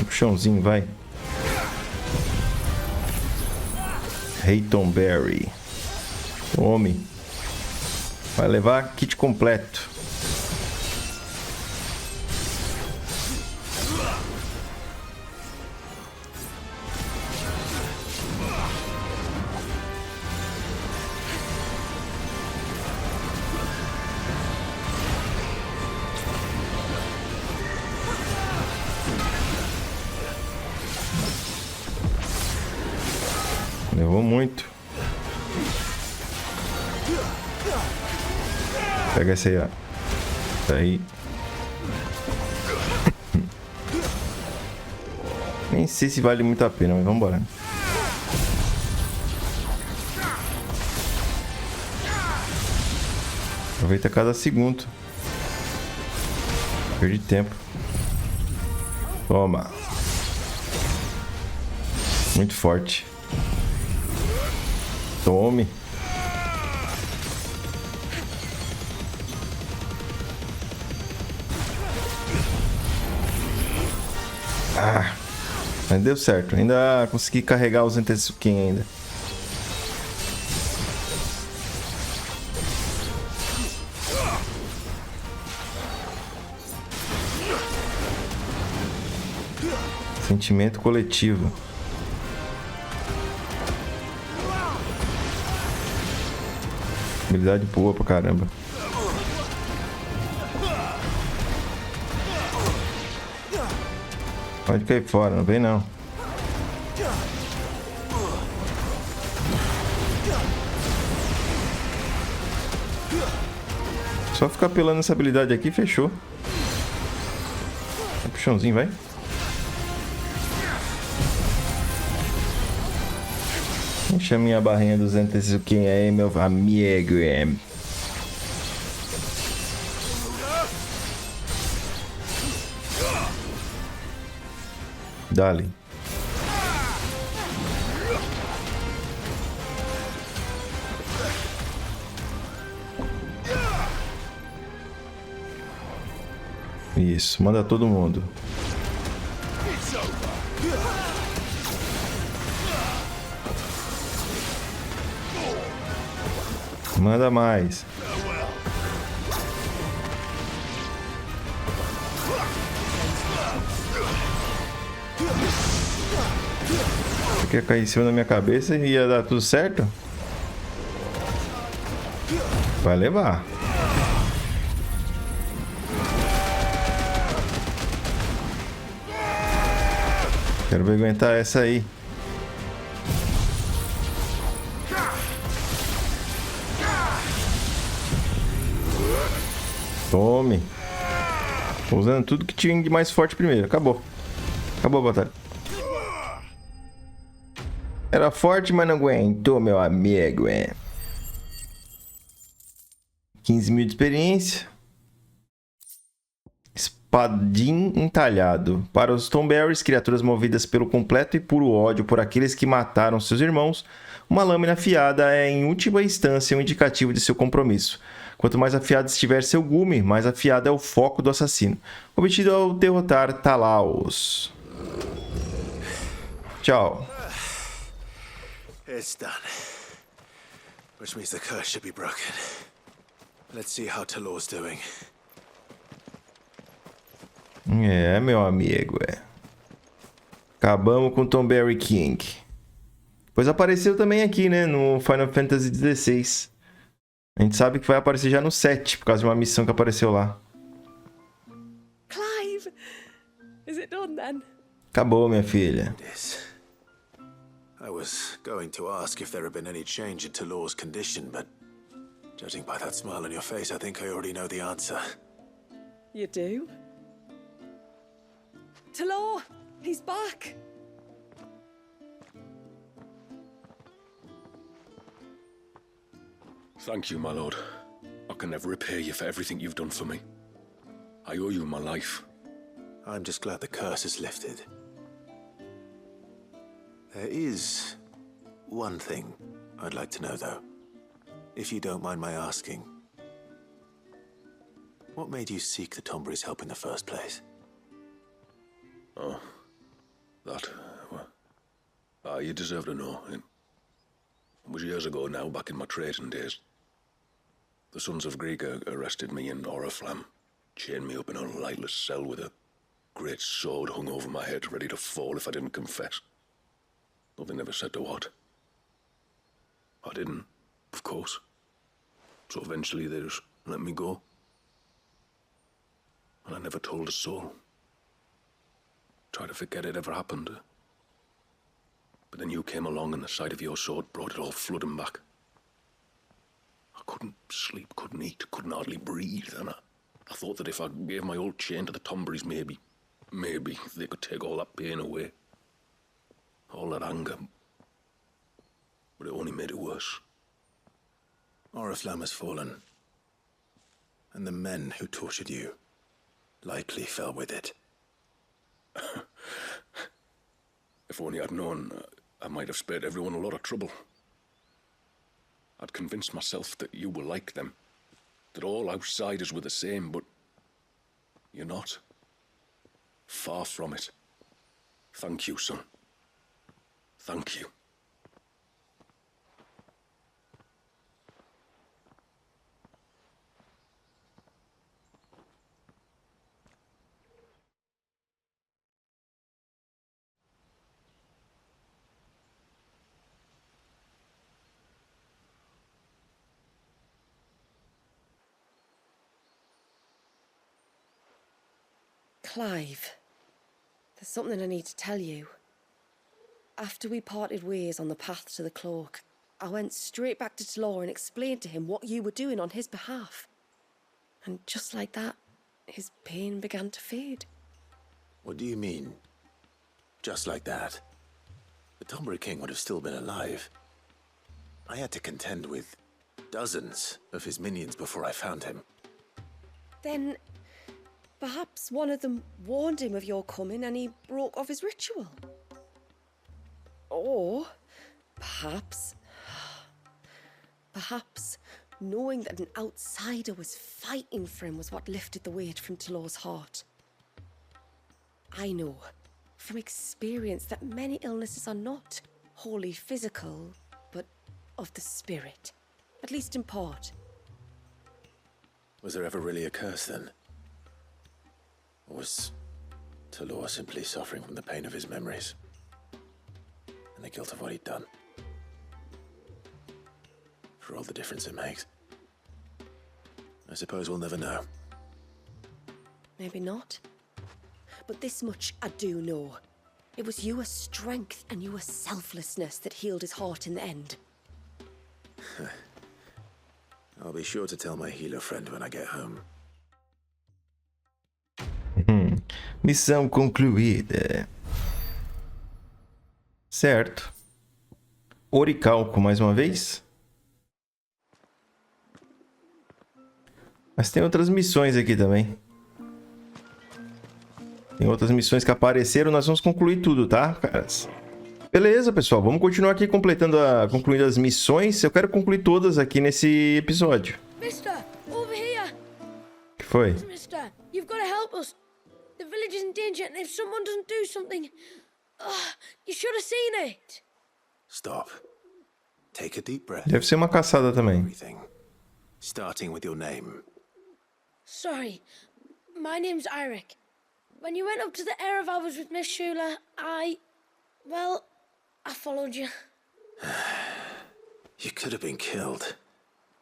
Chãozinho, vai. Eiken Berry. Tome. Vai levar kit completo. Levou muito. Pega esse aí, ó. Tá aí. Nem sei se vale muito a pena, mas vamos embora. Aproveita cada segundo. Perdi tempo. Toma. Muito forte. Tome. Ah, mas deu certo. Ainda consegui carregar os Entessuken ainda. Sentimento coletivo. Habilidade boa pra caramba. Pode cair fora, não vem não. Só ficar apelando essa habilidade aqui, fechou. Um puxãozinho, vai. Enche a minha barrinha 200 quem aí, meu amigo. Dale. Isso, manda todo mundo. Manda mais. Você quer cair em cima da minha cabeça e ia dar tudo certo? Vai levar. Quero ver aguentar essa aí. Tome. Tô usando tudo que tinha de mais forte primeiro. Acabou. Acabou a batalha. Era forte, mas não aguentou, meu amigo. 15 mil de experiência. Espadim entalhado. Para os Tomberries, criaturas movidas pelo completo e puro ódio por aqueles que mataram seus irmãos, uma lâmina afiada é, em última instância, um indicativo de seu compromisso. Quanto mais afiado estiver seu gume, mais afiado é o foco do assassino. Obtido ao derrotar Talaos. Tchau. It's done. Which means the curse should be broken. Let's see how Talor's doing. É, meu amigo, Acabamos com Tomberry King. Pois apareceu também aqui, né, no Final Fantasy XVI. A gente sabe que vai aparecer já no 7, por causa de uma missão que apareceu lá. Clive! Is it done then? Acabou, minha filha. It is. I was going to ask if there had been any change in Talor's condition, but judging by that smile on your face, I think I already know the answer. You do? Talor! He's back! Thank you, my lord. I can never repay you for everything you've done for me. I owe you my life. I'm just glad the curse is lifted. There is one thing I'd like to know, though. If you don't mind my asking. What made you seek the Tomberry's help in the first place? Oh, that, well, you deserve to know. It was years ago now, back in my trading days. The Sons of Greek arrested me in Oriflamme, chained me up in a lightless cell with a great sword hung over my head, ready to fall if I didn't confess. Though they never said to what. I didn't, of course. So eventually they just let me go. And I never told a soul. Tried to forget it ever happened. But then you came along and the sight of your sword brought it all flooding back. I couldn't sleep, couldn't eat, couldn't hardly breathe, and I thought that if I gave my old chain to the Tomberries, maybe they could take all that pain away. All that anger. But it only made it worse. Oriflamme has fallen. And the men who tortured you likely fell with it. If only I'd known, I might have spared everyone a lot of trouble. I'd convinced myself that you were like them, that all outsiders were the same, but you're not. Far from it. Thank you, son. Thank you. Clive, there's something I need to tell you. After we parted ways on the path to the cloak, I went straight back to Talor and explained to him what you were doing on his behalf. And just like that, his pain began to fade. What do you mean? Just like that? The Tonbridge King would have still been alive. I had to contend with dozens of his minions before I found him. Then perhaps one of them warned him of your coming and he broke off his ritual. Or perhaps knowing that an outsider was fighting for him was what lifted the weight from Talor's heart. I know from experience that many illnesses are not wholly physical, but of the spirit, at least in part. Was there ever really a curse then? Or was Talor simply suffering from the pain of his memories? And the guilt of what he'd done? For all the difference it makes. I suppose we'll never know. Maybe not. But this much I do know. It was your strength and your selflessness that healed his heart in the end. I'll be sure to tell my healer friend when I get home. Missão concluída. Certo. Oricalco mais uma vez. Mas tem outras missões aqui também. Tem outras missões que apareceram. Nós vamos concluir tudo, tá, caras? Beleza, pessoal. Vamos continuar aqui concluindo as missões. Eu quero concluir todas aqui nesse episódio. Mister, over here. O que foi? Mister, you've got to help us. The village is in danger, and if someone doesn't do something, you should have seen it. Stop. Take a deep breath. Deve ser uma caçada também. Everything. Starting with your name. Sorry, my name's Eirik. When you went up to the Erevalvers with Miss Shula, I followed you. You could have been killed.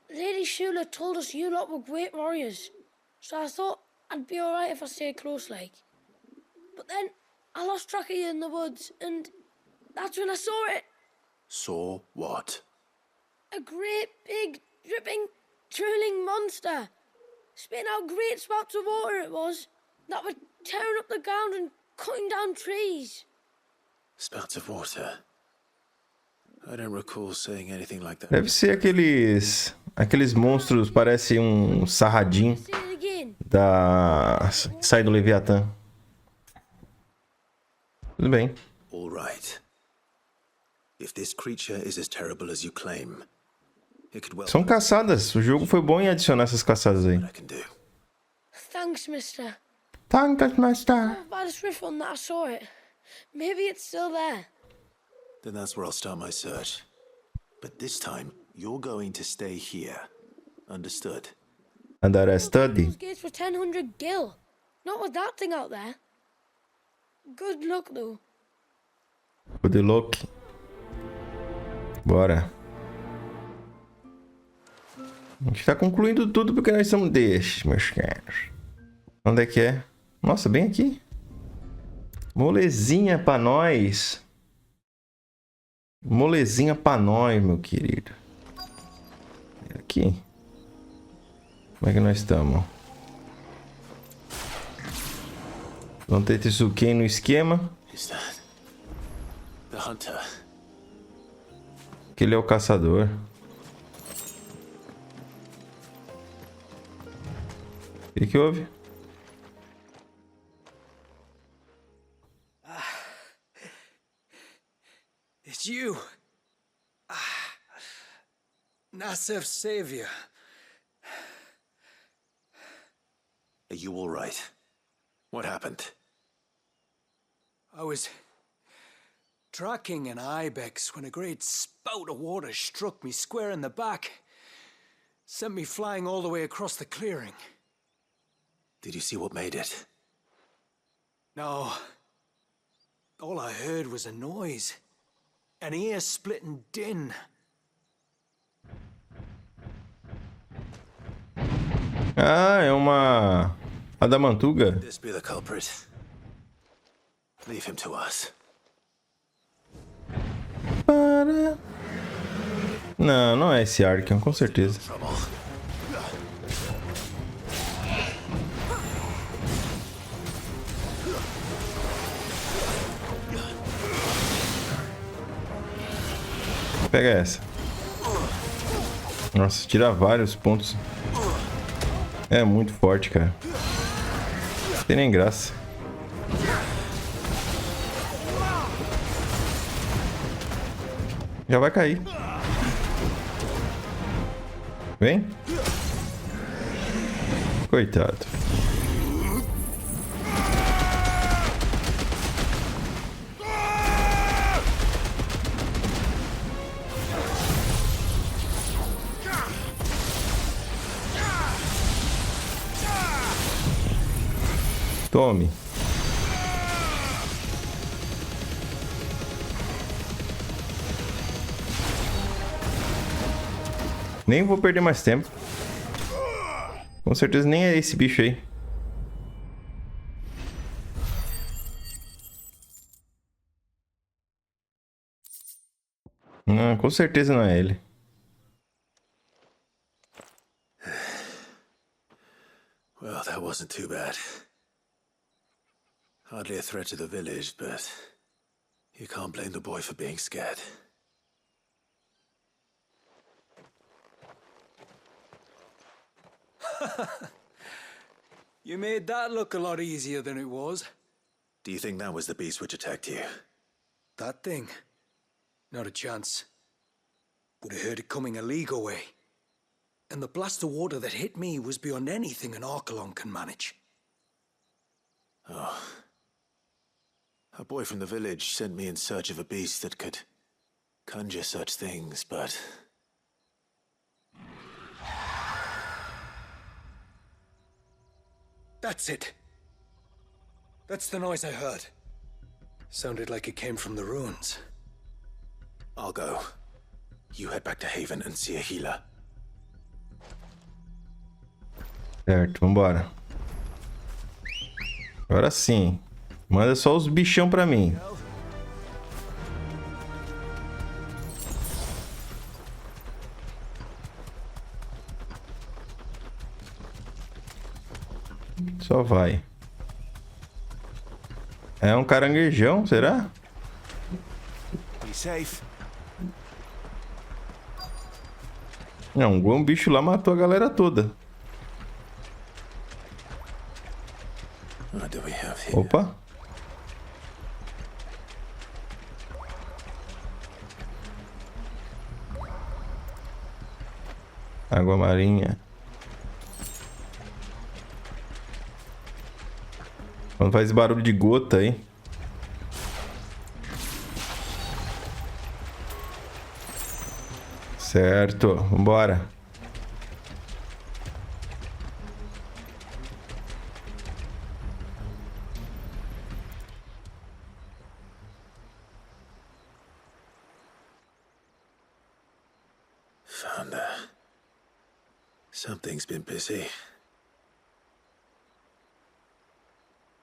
Lady Shula told us you lot were great warriors, so I thought I'd be alright if I stayed close like. But then I lost track of you in the woods, and that's when I saw it. Saw what? A great, big, dripping, drooling monster. Spitting out great spouts of water it was, that were tearing up the ground and cutting down trees. Spouts of water? I don't recall saying anything like that. Deve ser aqueles monstros, parece um sarradim que sai do Leviathan. Tudo bem. All right. If this creature is as terrible as you claim, it could well. São caçadas. O jogo foi bom em adicionar essas caçadas aí. I can do. Thanks, mister. Thanks, master. By the swift one that I saw it. Maybe it's still there. Then that's where I'll start my search. But this time, you're going to stay here. Understood? Andar a study. Those gates were 1,000 gil. Not with that thing out there. Good luck, though. Good luck. Bora. A gente tá concluindo tudo porque nós somos destes, meus caros. Onde é que é? Nossa, bem aqui. Molezinha pra nós. Molezinha pra nós, meu querido. Aqui. Como é que nós estamos? Vamos ter Tsuken no esquema. Is that the hunter? Que ele é o caçador. O que houve? It's you. Nasser's savior. Are you all right? What happened? I was tracking an ibex when a great spout of water struck me square in the back. Sent me flying all the way across the clearing. Did you see what made it? No. All I heard was a noise. An ear-splitting din. Ah, é uma adamantuga. This be the culprit. Leave him to us. Para. Não, não é esse Arkham, com certeza. Trouble. Pega essa. Nossa, tira vários pontos. É muito forte, cara. Não tem nem graça. Já vai cair. Vem. Coitado. Tome. Nem vou perder mais tempo. Com certeza nem é esse bicho aí. Não, com certeza não é ele. Well, that wasn't too bad. Hardly a threat to the village, but you can't blame the boy for being scared. You made that look a lot easier than it was. Do you think that was the beast which attacked you? That thing? Not a chance. Would have heard it coming a league away. And the blast of water that hit me was beyond anything an Archelon can manage. Oh. A boy from the village sent me in search of a beast that could conjure such things, but... That's it. That's the noise I heard. Sounded like it came from the ruins. I'll go. You head back to Haven and see a healer. Certo, vambora. Agora sim. Manda só os bichão pra mim. Só vai. É um caranguejão, será? Be safe. Não, um bicho lá matou a galera toda. What do we have here? Opa. Água marinha. Quando faz barulho de gota aí. Certo, vambora. Found her. Something's been busy.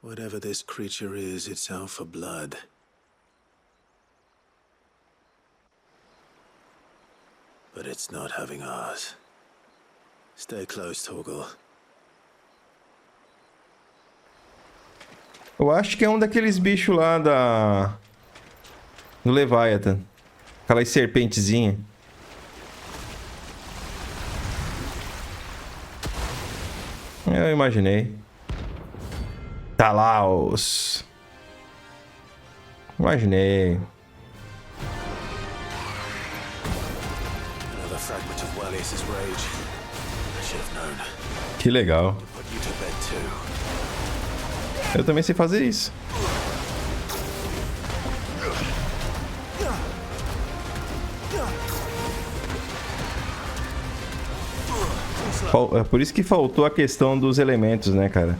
Whatever this creature is, it's out for blood. But it's not having ours. Stay close, Torgal. Eu acho que é um daqueles bichos lá do Leviathan. Aquelas serpentezinhas. Eu imaginei. Talaos. Imaginei. Another fragment of Walius's rage. I should have known. Que legal. Put you to bed too. Eu também sei fazer isso. É por isso que faltou a questão dos elementos, né, cara?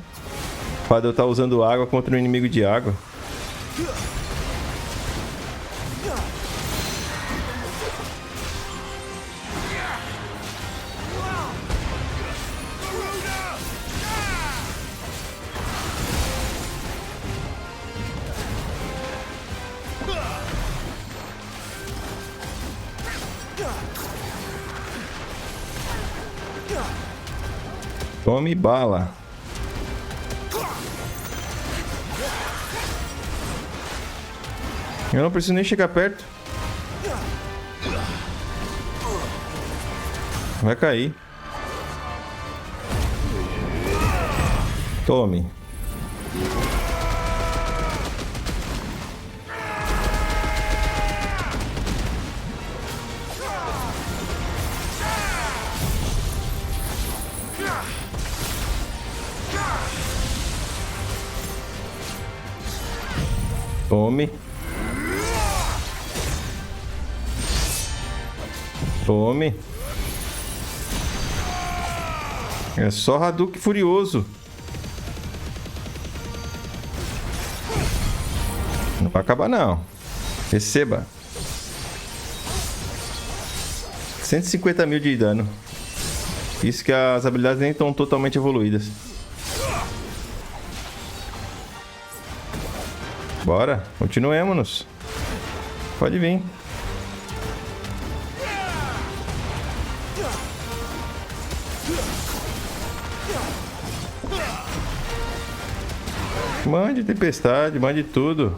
Para eu estar usando água contra um inimigo de água. Tome bala. Eu não preciso nem chegar perto. Vai cair. Tome. Tome. Tome. É só Hadouken furioso. Não vai acabar não. Receba. 150 mil de dano. Isso que as habilidades nem estão totalmente evoluídas. Bora, continuemos. Pode vir. Mande tempestade, mande tudo.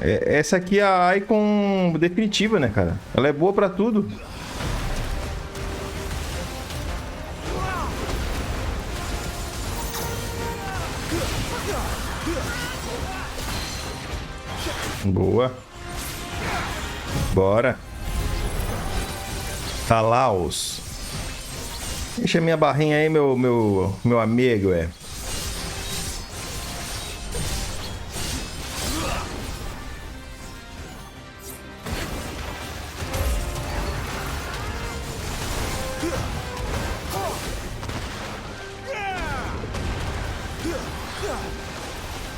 Essa aqui é a EIKON definitiva, né, cara? Ela é boa pra tudo. Boa. Bora. Talaos. Deixa minha barrinha aí, meu amigo, é.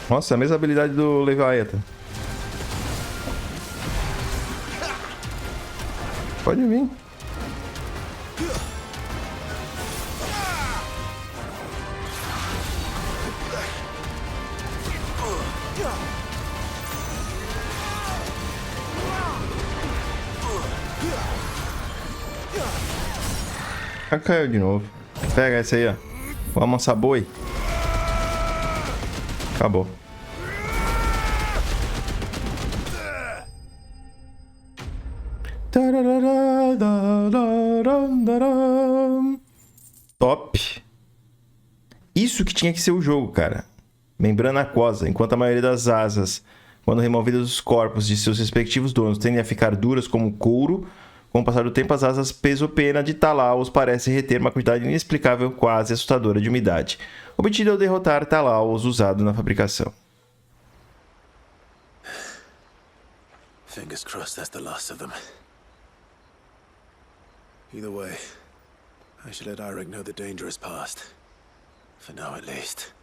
Nossa, a mesma habilidade do Leviathan. Pode vir. Ah, caiu de novo. Pega essa aí, ó. Vou amansar boi. Acabou. Top. Isso que tinha que ser o jogo, cara. Membrana aquosa. Enquanto a maioria das asas, quando removidas dos corpos de seus respectivos donos, tendem a ficar duras como couro, com o passar do tempo as asas peso-pena de Talaos parecem reter uma quantidade inexplicável, quase assustadora de umidade, obtida ao derrotar Talaos usado na fabricação. Fingers crossed that's the last of them. Either way, I should let Eirik know the danger is past. For now, at least.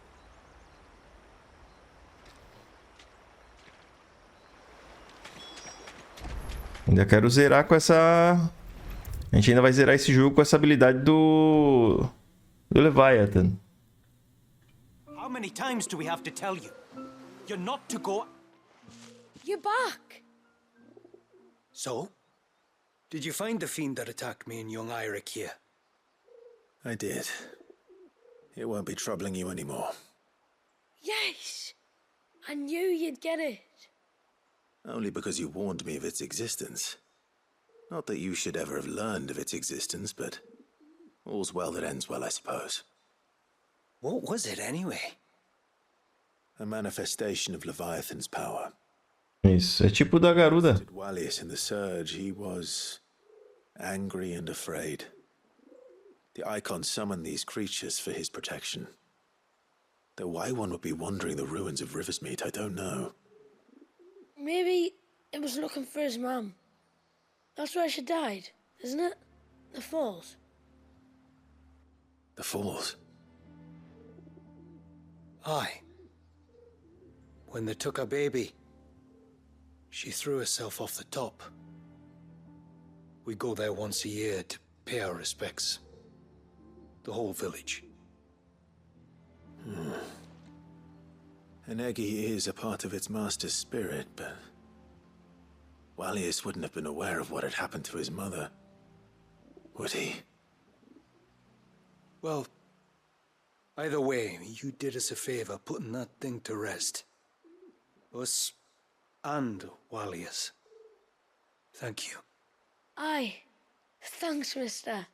Ainda quero zerar com essa... A gente ainda vai zerar esse jogo com essa habilidade do Leviathan. How many times do we have to tell you? You're not to go... You're back. So? Did you find the fiend that attacked me and young Eirik here? I did. It won't be troubling you anymore. Yes. I knew you'd get it. Only because you warned me of its existence. Not that you should ever have learned of its existence, but all's well that ends well, I suppose. What was it anyway? A manifestation of Leviathan's power. Isso, é tipo da garuda. Valeu in the surge, he was angry and afraid. The EIKON summoned these creatures for his protection. Though why one would be wandering the ruins of Riversmeet, I don't know. Maybe it was looking for his mum. That's where she died, isn't it? The falls. The falls? Aye. When they took her baby, she threw herself off the top. We go there once a year to pay our respects. The whole village. An Eggy is a part of its master's spirit, but Wallius wouldn't have been aware of what had happened to his mother, would he? Well, Either way, you did us a favor putting that thing to rest. Us and Wallius. Thank you. Aye. Thanks, mister.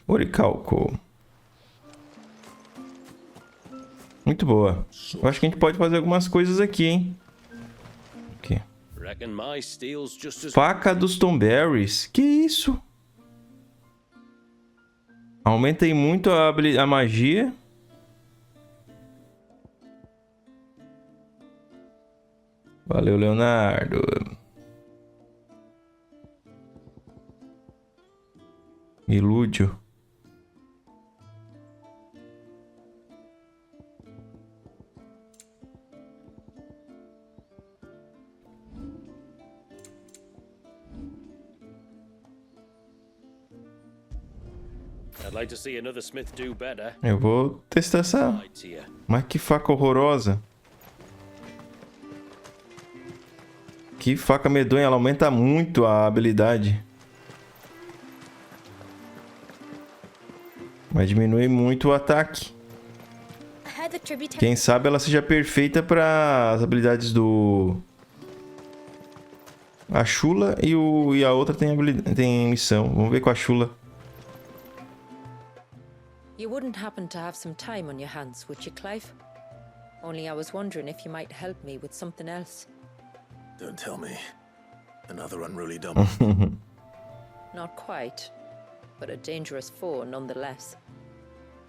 Oricalco. Muito boa. Eu acho que a gente pode fazer algumas coisas aqui, hein? Aqui. Faca dos Tomberries. Que isso? Aumentem muito a magia. Valeu, Leonardo. Ilúdio. Eu vou testar essa. Mas que faca horrorosa. Que faca medonha, ela aumenta muito a habilidade. Mas diminui muito o ataque. Quem sabe ela seja perfeita para as habilidades do... A Shula e a outra tem missão. Vamos ver com a Shula. You wouldn't happen to have some time on your hands, would you, Clive? Only I was wondering if you might help me with something else. Don't tell me. Another unruly dump. Not quite, but a dangerous foe nonetheless.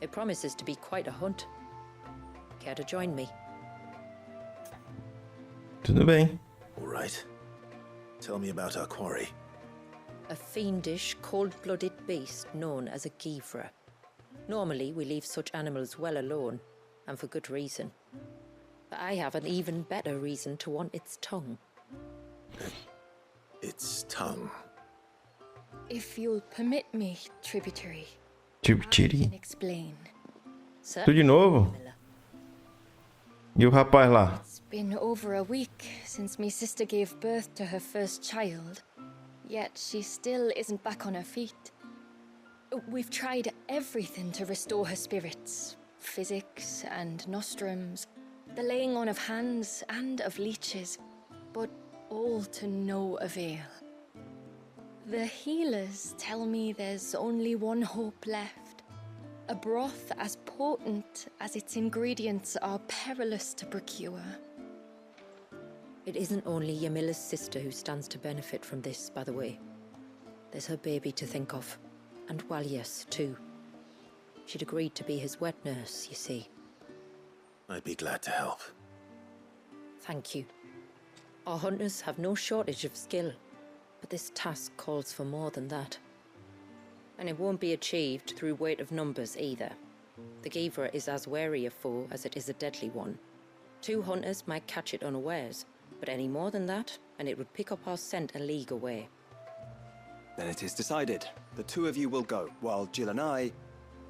It promises to be quite a hunt. Care to join me? Tudo bem. All right. Tell me about our quarry. A fiendish, cold-blooded beast known as a Givra. Normally, we leave such animals well alone, and for good reason. But I have an even better reason to want its tongue. Its tongue? If you'll permit me, Tributary. Tributary? I can explain. Tudo de novo? E o rapaz lá? It's been over a week since my sister gave birth to her first child. Yet she still isn't back on her feet. We've tried everything to restore her spirits. Physics and nostrums, the laying on of hands and of leeches, but all to no avail. The healers tell me there's only one hope left. A broth as potent as its ingredients are perilous to procure. It isn't only Yamila's sister who stands to benefit from this, by the way. There's her baby to think of. And Wallius, too. She'd agreed to be his wet nurse, you see. I'd be glad to help. Thank you. Our hunters have no shortage of skill, but this task calls for more than that. And it won't be achieved through weight of numbers either. The Givra is as wary a foe as it is a deadly one. 2 hunters might catch it unawares, but any more than that, and it would pick up our scent a league away. Then it is decided. The 2 of you will go, while Jill and I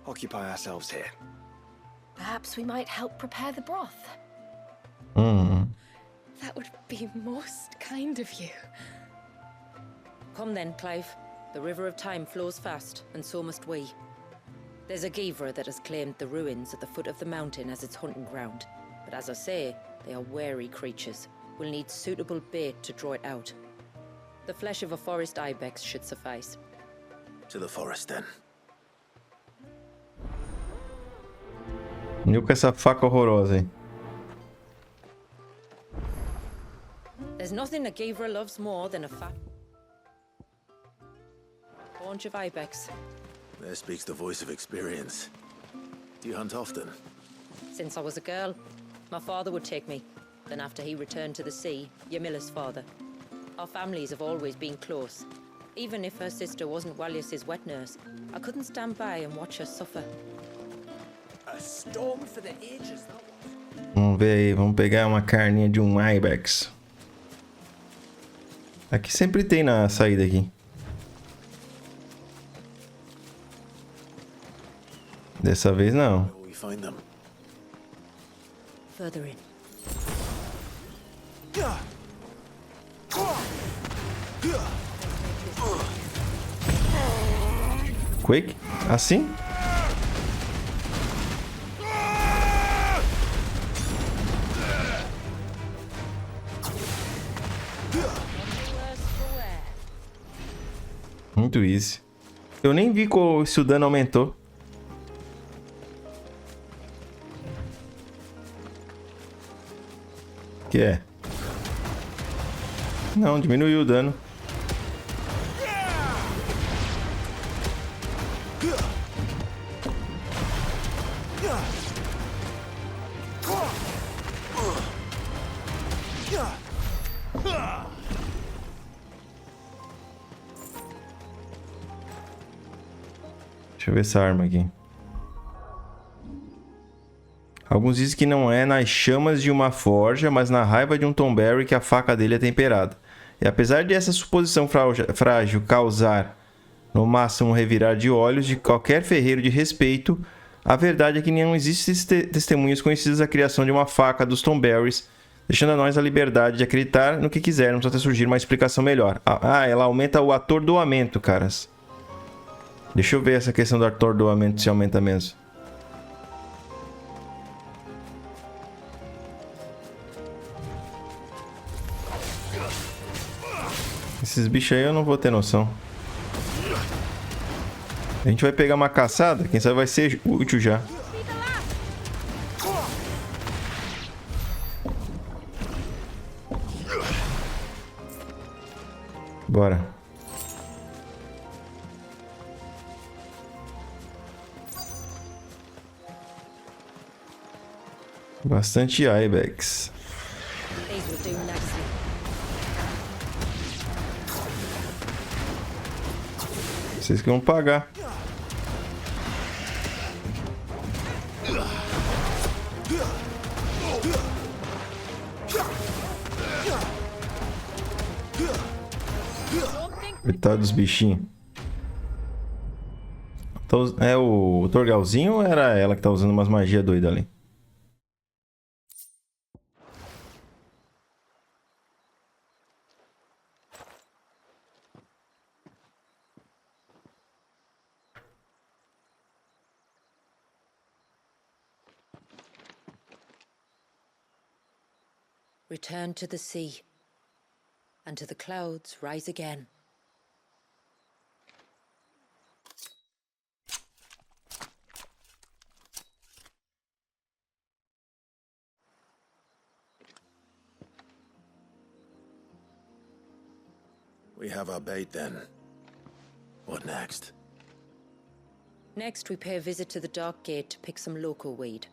occupy ourselves here. Perhaps we might help prepare the broth. That would be most kind of you. Come then, Clive. The river of time flows fast, and so must we. There's a Givra that has claimed the ruins at the foot of the mountain as its hunting ground. But as I say, they are wary creatures. We'll need suitable bait to draw it out. The flesh of a forest ibex should suffice. To the forest, then. Eu com essa faca horrorosa, hein? There's nothing a Givra loves more than a fat haunch of ibex. There speaks the voice of experience. Do you hunt often? Since I was a girl, my father would take me. Then after he returned to the sea, Yamila's father. Our families have always been close. Even if her sister wasn't Wallius's wet nurse, I couldn't stand by and watch her suffer. A storm for the ages, that was. Vamos ver aí, vamos pegar uma carninha de um ibex. Aqui sempre tem na saída aqui. Dessa vez não. Where will we find them? Further in. Quake? Assim? Muito easy. Eu nem vi se o dano aumentou. Que é? Não, diminuiu o dano. Deixa eu ver essa arma aqui. Alguns dizem que não é nas chamas de uma forja, mas na raiva de um Tomberry que a faca dele é temperada. E apesar de essa suposição frágil causar, no máximo, um revirar de olhos de qualquer ferreiro de respeito, a verdade é que não existem testemunhas conhecidas da criação de uma faca dos Tomberrys, deixando a nós a liberdade de acreditar no que quisermos até surgir uma explicação melhor. Ah, ela aumenta o atordoamento, caras. Deixa eu ver essa questão do atordoamento, se aumenta mesmo. Esses bichos aí eu não vou ter noção. A gente vai pegar uma caçada, quem sabe vai ser útil já. Bora. Bastante Ibex. Vocês que vão pagar. Coitado dos bichinhos. É o Torgalzinho ou era ela que tá usando umas magias doidas ali? Return to the sea, and to the clouds rise again. We have our bait then. What next? Next, we pay a visit to the Dark Gate to pick some local weed.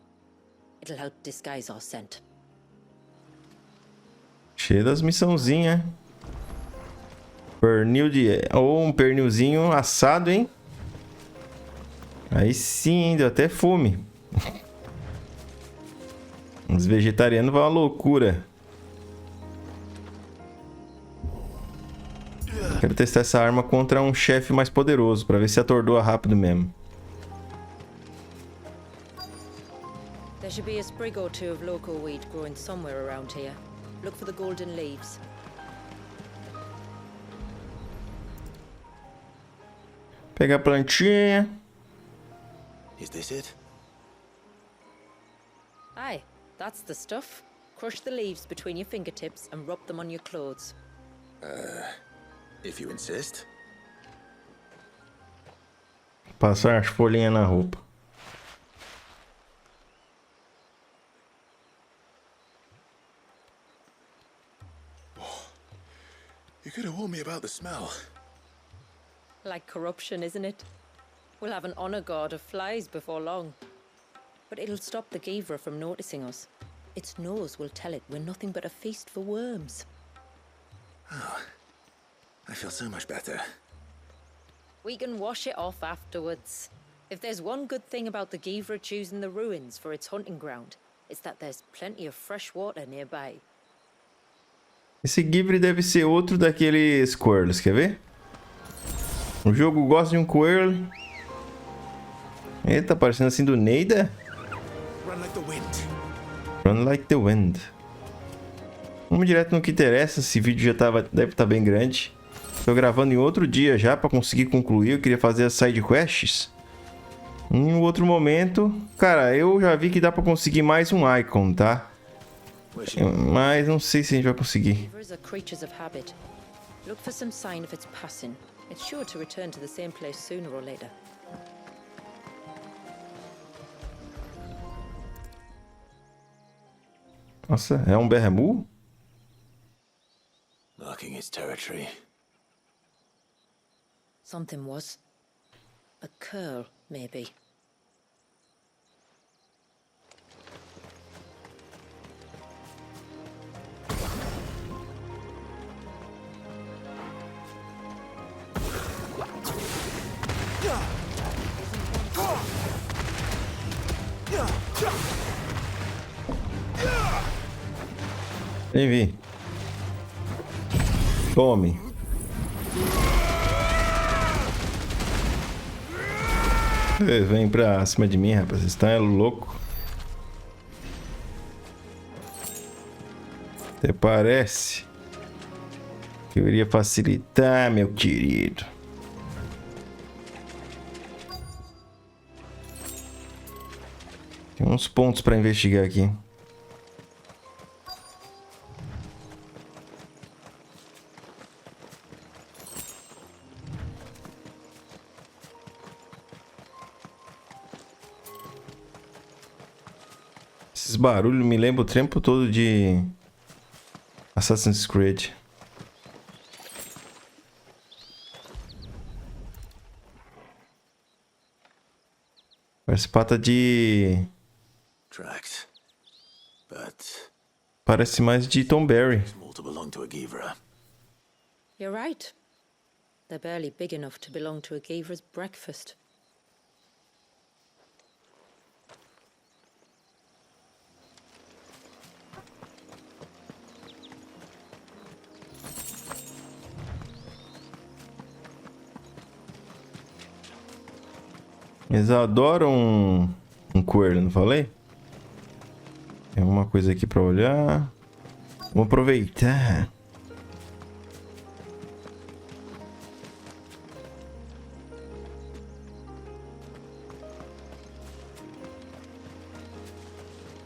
It'll help disguise our scent. Cheio das missãozinhas. Pernil de... Ou um pernilzinho assado, hein? Aí sim, hein? Deu até fome. Os vegetarianos vão à loucura. Quero testar essa arma contra um chefe mais poderoso, pra ver se atordoa rápido mesmo. There should be a sprig or two of local weed growing somewhere around here. Look for the golden leaves. Pegar a plantinha. Is this it? Aye, that's the stuff. Crush the leaves between your fingertips and rub them on your clothes. If you insist. Passar as folhinhas na roupa. You could have warned me about the smell. Like corruption, isn't it? We'll have an honor guard of flies before long. But it'll stop the Givra from noticing us. Its nose will tell it we're nothing but a feast for worms. Oh, I feel so much better. We can wash it off afterwards. If there's one good thing about the Givra choosing the ruins for its hunting ground, it's that there's plenty of fresh water nearby. Esse Givre deve ser outro daqueles Squirrels, quer ver? O jogo gosta de um Squirrel. Eita, parecendo assim do Neida. Run like the wind. Run like the wind. Vamos direto no que interessa. Esse vídeo já deve estar bem grande. Tô gravando em outro dia já pra conseguir concluir. Eu queria fazer as side quests. Em um outro momento... Cara, eu já vi que dá pra conseguir mais um Eikon, tá? Mas não sei se a gente vai conseguir. Look for some sign of its passing. It's sure to return to the same place sooner or later. Nossa, é um berremu? Marking its territory. Something was. A curl, maybe. Vem vir. Tome. Vem pra cima de mim, rapaz. Vocês estão louco. Até parece que eu iria facilitar, meu querido. Tem uns pontos pra investigar aqui. Esses barulhos me lembram o tempo todo de Assassin's Creed. Parece pata de... Tracks. But Parece mais de Tom Berry. small to belong to a Givra. You're right. They're barely big enough to belong to a Gavra's breakfast. Eles adoram um coelho, não falei? Tem uma coisa aqui pra olhar. Vamos aproveitar.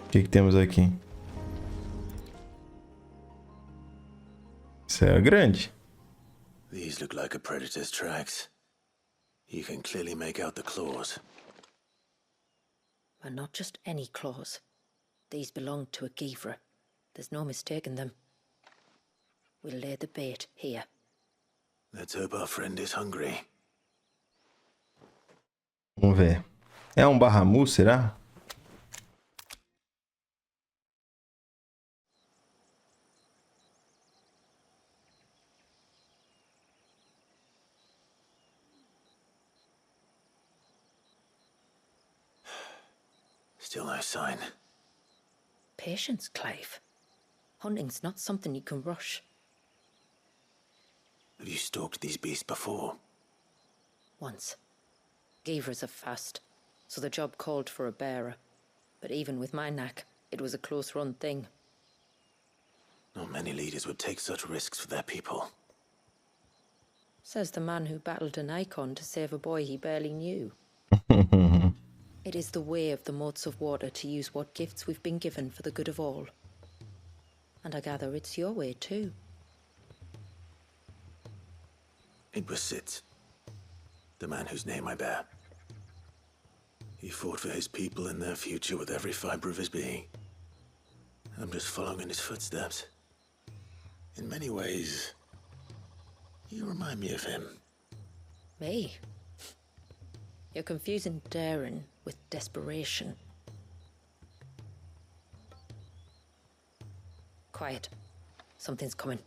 O que temos aqui? Isso é grande. These look like a predator's tracks. You can clearly make out the claws. But not just any claws. These belong to a Givra. There's no mistaking them. We'll lay the bait here. Let's hope our friend is hungry. Vamos ver. É um barramu, será? Still no sign. Patience, Clive. Hunting's not something you can rush. Have you stalked these beasts before? Once. Gavras are fast, so the job called for a bearer. But even with my knack, it was a close-run thing. Not many leaders would take such risks for their people. Says the man who battled an Eikon to save a boy he barely knew. It is the way of the motes of water to use what gifts we've been given for the good of all. And I gather it's your way too. It was Sid, the man whose name I bear. He fought for his people and their future with every fiber of his being. I'm just following in his footsteps. In many ways, you remind me of him. Me? You're confusing daring with desperation. Quiet. Something's coming.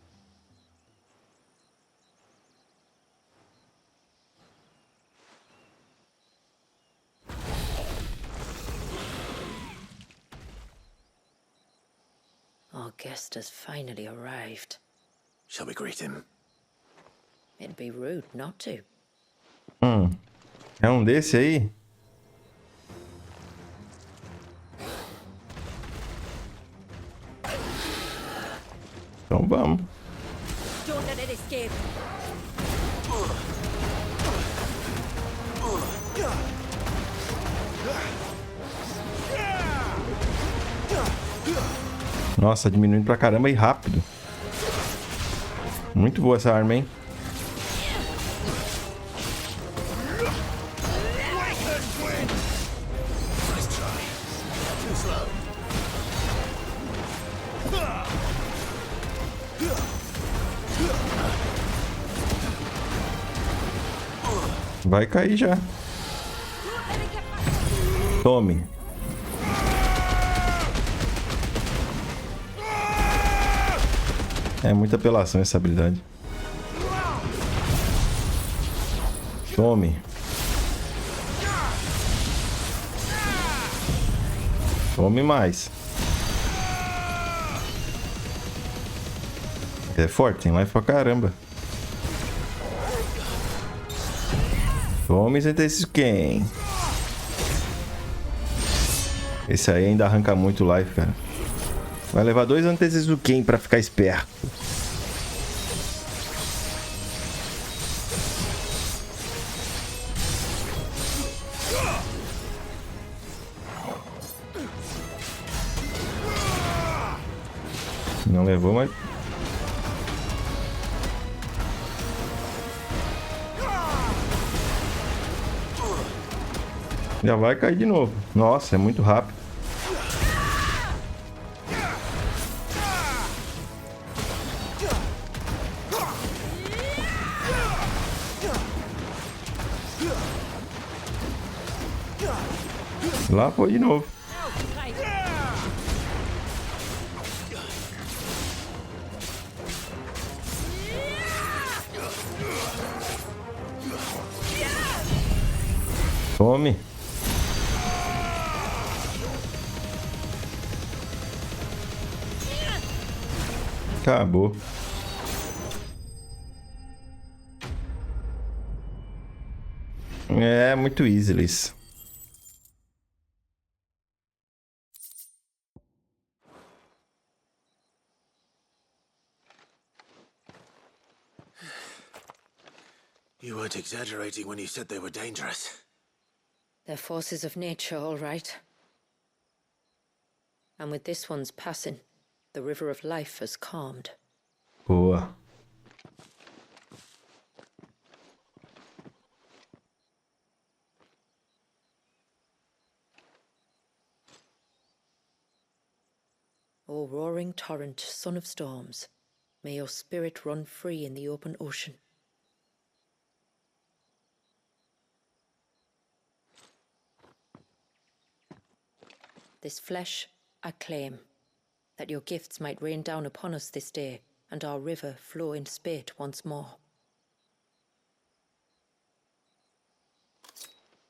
Our guest has finally arrived. Shall we greet him? It'd be rude not to. É um desse aí? Então vamos. Don't let it escape. Nossa, diminuindo pra caramba e rápido. Muito boa essa arma, hein? Vai cair já. Tome. É muita apelação essa habilidade. Tome. Tome mais. É forte, tem life pra caramba. Tome esse quem? Esse aí ainda arranca muito life, cara. Vai levar 2 Antezuken pra ficar esperto. Não levou, mas... já vai cair de novo. Nossa, é muito rápido. Lá foi de novo. Tome. Acabou. É muito easy isso. You weren't exaggerating when you said they were dangerous. They're forces of nature, all right. And with this one's passing, the river of life has calmed. Boa. O roaring torrent, son of storms, may your spirit run free in the open ocean. This flesh I claim, that your gifts might rain down upon us this day, and our river flow in spate once more.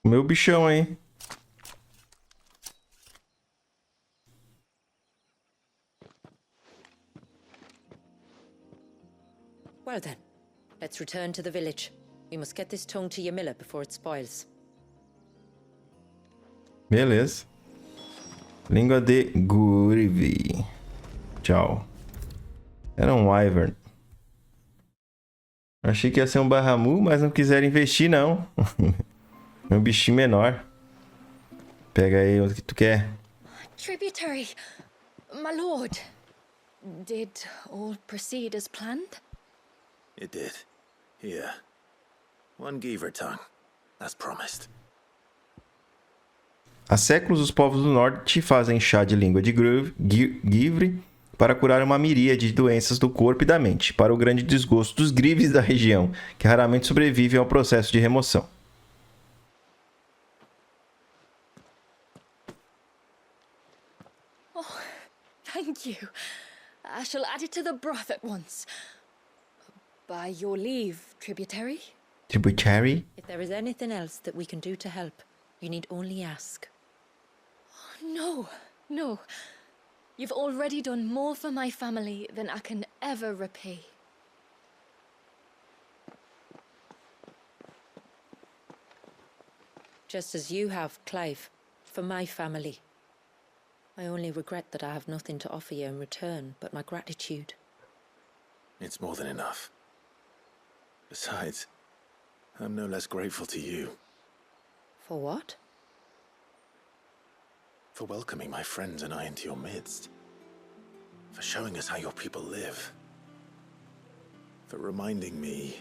Meu bichão, hein? Well then, let's return to the village. We must get this tongue to Yamila before it spoils. Beleza. Língua de Gurvi. Tchau. Era um Wyvern. Achei que ia ser um Bahamut, mas não quiseram investir, não. Um bichinho menor. Pega aí o que tu quer. Tributary, my lord. Did all proceed as planned? It did. Here. 1 Geaver tongue. As promised. Há séculos, os povos do norte fazem chá de língua de Givre para curar uma miríade de doenças do corpo e da mente, para o grande desgosto dos Grives da região, que raramente sobrevivem ao processo de remoção. Oh, thank you. I shall add it to the broth at once. By your leave, Tributary. Tributary? If there is anything else that we can do to help, you need only ask. No, no. You've already done more for my family than I can ever repay. Just as you have, Clive, for my family. I only regret that I have nothing to offer you in return but my gratitude. It's more than enough. Besides, I'm no less grateful to you. For what? For welcoming my friends and I into your midst. For showing us how your people live. For reminding me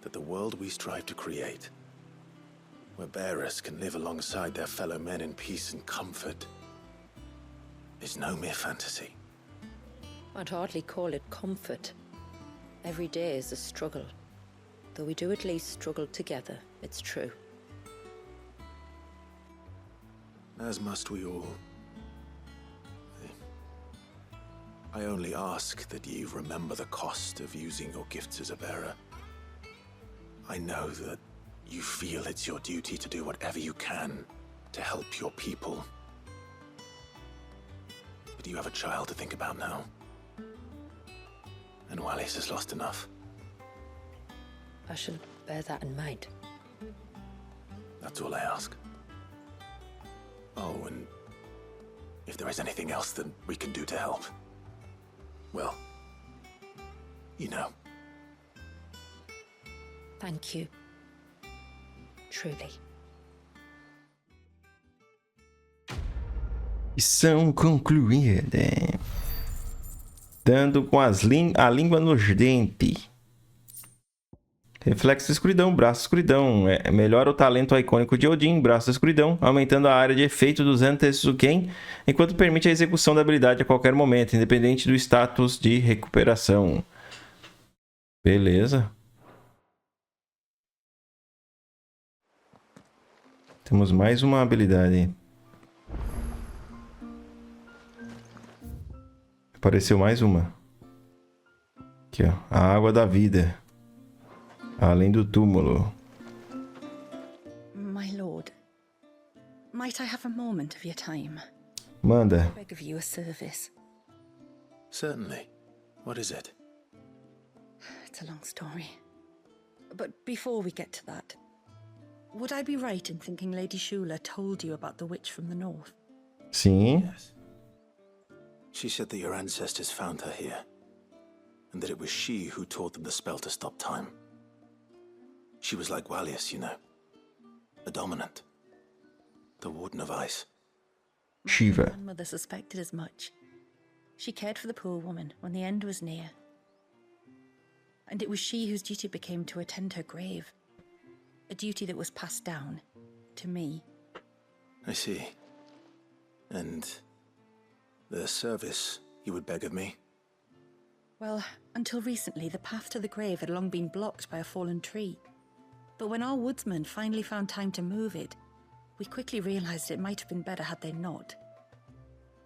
that the world we strive to create, where bearers can live alongside their fellow men in peace and comfort, is no mere fantasy. I'd hardly call it comfort. Every day is a struggle. Though we do at least struggle together, it's true. As must we all. I only ask that you remember the cost of using your gifts as a bearer. I know that you feel it's your duty to do whatever you can to help your people. But you have a child to think about now. And Wallis has lost enough. I shall bear that in mind. That's all I ask. Oh, and if there is anything else that we can do to help, well, you know. Thank you. Truly. Missão concluída. Dando com a língua nos dentes. Reflexo da escuridão, braço da escuridão. Melhora o talento icônico de Odin, braço da escuridão, aumentando a área de efeito dos Antetsuken, enquanto permite a execução da habilidade a qualquer momento, independente do status de recuperação. Beleza. Temos mais uma habilidade. Apareceu mais uma. Aqui, ó. A água da vida. Além do túmulo. My lord, might I have a moment of your time? Manda. I beg of you a service. Certainly. What is it? It's a long story. But before we get to that, would I be right in thinking Lady Shula told you about the witch from the north? Sim. Yes. She said that your ancestors found her here, and that it was she who taught them the spell to stop time. She was like Wallius, you know. A dominant. The Warden of Ice. Shiva. My grandmother suspected as much. She cared for the poor woman when the end was near. And it was she whose duty it became to attend her grave. A duty that was passed down to me. I see. And the service you would beg of me? Well, until recently, the path to the grave had long been blocked by a fallen tree. But when our woodsmen finally found time to move it, we quickly realized it might have been better had they not.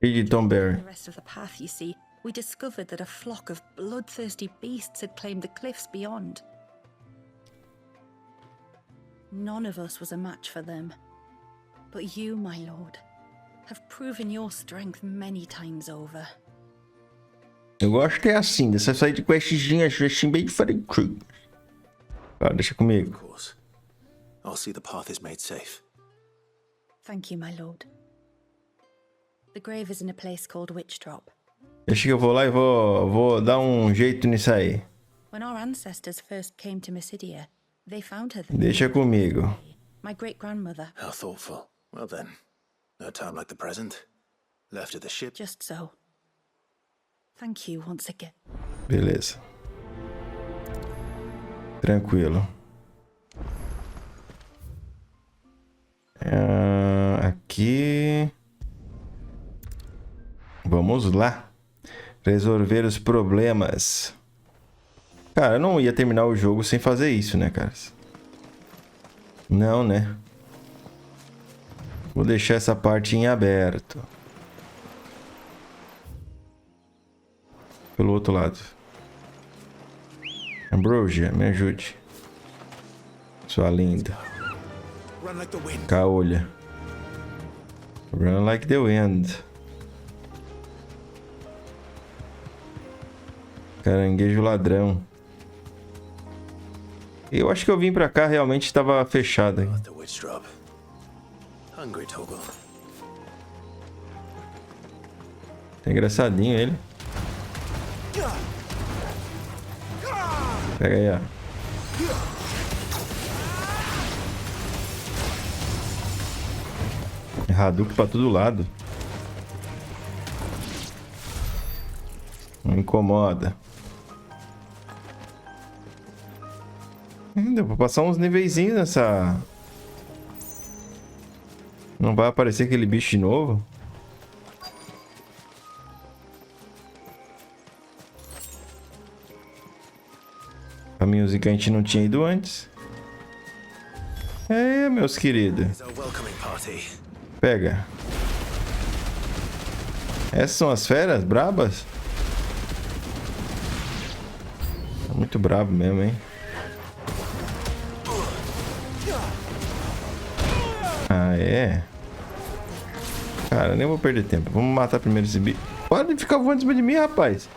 Tomberry. The rest of the path, you see, we discovered that a flock of bloodthirsty beasts had claimed the cliffs beyond. None of us was a match for them. But you, my lord, have proven your strength many times over. Eu gosto que é assim, dessa side questzinhas assim bem diferente. Claro, deixa comigo. Of course. I'll see the path is made safe. Thank you, my lord. The grave is in a place called Witch Drop. Deixa que eu vou lá e vou dar jeito nisso aí. When our ancestors first came to Mysidia, they found her there. Deixa comigo. My great-grandmother. How thoughtful. Well then, no time like the present. Left at the ship. Just so. Thank you once again. Beleza. Tranquilo. Aqui. Vamos lá. Resolver os problemas. Cara, eu não ia terminar o jogo sem fazer isso, né, cara? Não, né? Vou deixar essa parte em aberto. Pelo outro lado. Ambrosia, me ajude. Sua linda. Caolha. Run like the wind. Caranguejo ladrão. Eu acho que eu vim pra cá, realmente estava fechado. Tá engraçadinho ele. Pega aí, ó. Hadouken pra todo lado. Não incomoda. Deu pra passar uns niveizinhos nessa... Não vai aparecer aquele bicho de novo? Caminhozinho que a gente não tinha ido antes. É, meus queridos. Pega. Essas são as feras brabas? Tá muito brabo mesmo, hein? Ah, é? Cara, nem vou perder tempo. Vamos matar primeiro esse bicho. Para de ficar voando em cima de mim, rapaz.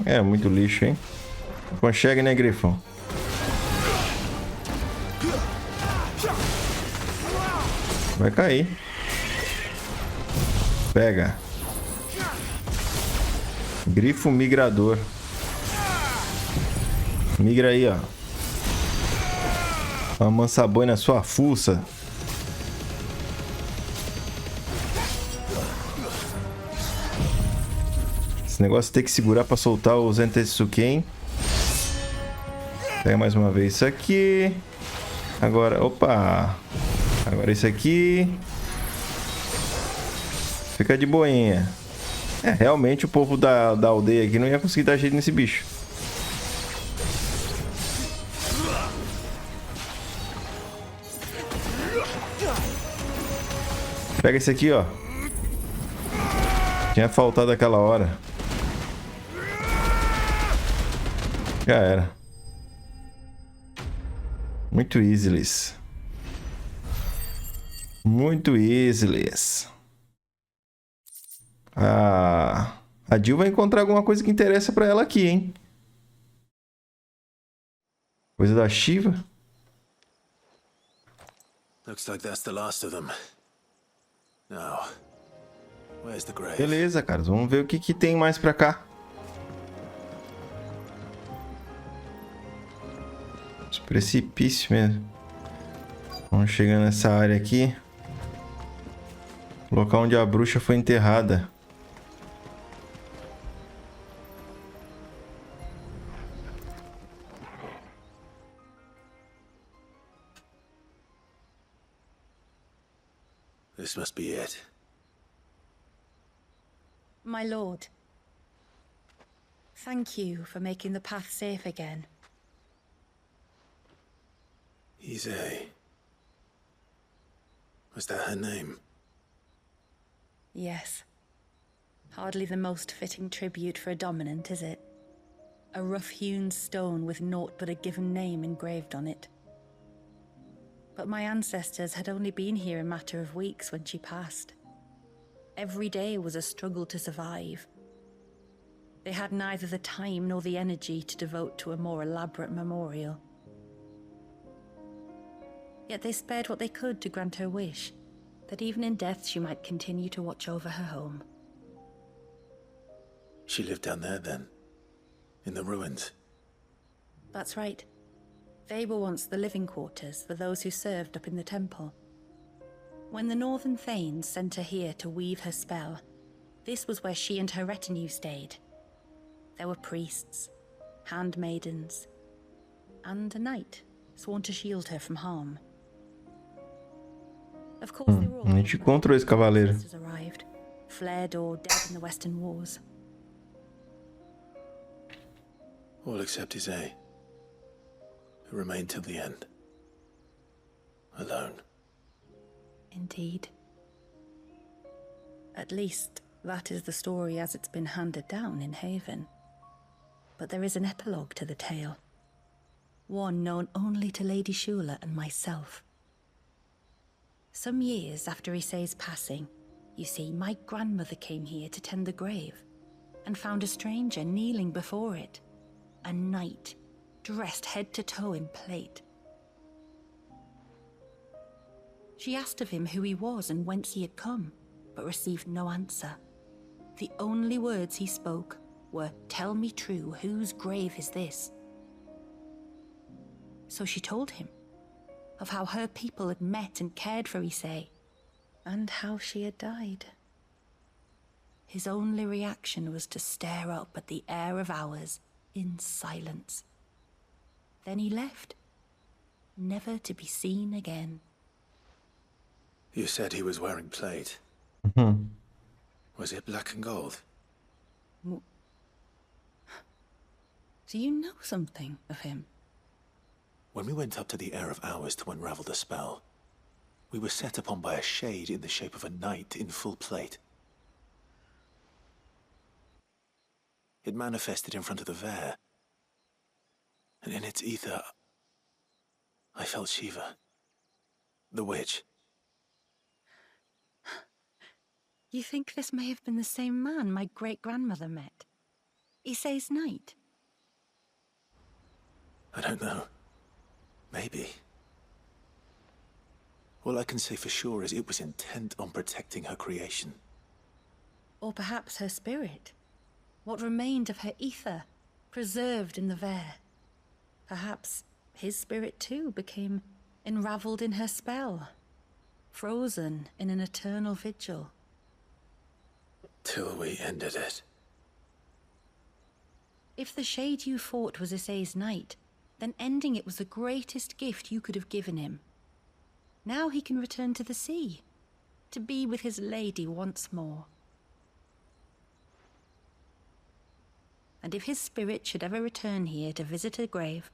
É, muito lixo, hein? Consegue, né, grifão? Vai cair. Pega. Grifo migrador. Migra aí, ó. Amansa boi na sua fuça. Esse negócio tem que segurar pra soltar o Zentsuken. Pega mais uma vez isso aqui. Agora, opa. Agora isso aqui. Fica de boinha. É, realmente o povo da aldeia aqui não ia conseguir dar jeito nesse bicho. Pega esse aqui, ó. Tinha faltado aquela hora. Já era. Muito easy. Muito easy. A Jill vai encontrar alguma coisa que interessa pra ela aqui, hein? Coisa da Shiva. Looks like that's the last of them. Now, where's the grave? Beleza, caras. Vamos ver o que tem mais pra cá. Os precipícios mesmo. Vamos chegando nessa área aqui. Local onde a bruxa foi enterrada. This must be it. My lord, thank you for making the path safe again. Ise. Was that her name? Yes. Hardly the most fitting tribute for a dominant, is it? A rough-hewn stone with naught but a given name engraved on it. But my ancestors had only been here a matter of weeks when she passed. Every day was a struggle to survive. They had neither the time nor the energy to devote to a more elaborate memorial. Yet they spared what they could to grant her wish, that even in death she might continue to watch over her home. She lived down there then? In the ruins? That's right. They were once the living quarters for those who served up in the temple. When the Northern Thanes sent her here to weave her spell, this was where she and her retinue stayed. There were priests, handmaidens, and a knight sworn to shield her from harm. Of course, they were all A gente encontrou esse cavaleiro. arrived, fled or dead in the Western Wars. All except Ise, who remained till the end. Alone. Indeed. At least, that is the story as it's been handed down in Haven. But there is an epilogue to the tale. One known only to Lady Shula and myself. Some years after Ise's passing, you see, my grandmother came here to tend the grave and found a stranger kneeling before it. A knight, dressed head to toe in plate. She asked of him who he was and whence he had come, but received no answer. The only words he spoke were, "Tell me true, whose grave is this?" So she told him of how her people had met and cared for Issei, and how she had died. His only reaction was to stare up at the air of hours in silence. Then he left, never to be seen again. You said he was wearing plate. Was it black and gold? Do you know something of him? When we went up to the Air of Hours to unravel the spell, we were set upon by a shade in the shape of a knight in full plate. It manifested in front of the Vare, and in its ether, I felt Shiva, the witch. You think this may have been the same man my great-grandmother met? Issei's knight? I don't know. Maybe. All I can say for sure is it was intent on protecting her creation. Or perhaps her spirit? What remained of her ether, preserved in the Vare? Perhaps his spirit too became enraveled in her spell, frozen in an eternal vigil. Till we ended it. If the shade you fought was Issei's knight, then ending it was the greatest gift you could have given him. Now he can return to the sea, to be with his lady once more. And if his spirit should ever return here to visit her grave,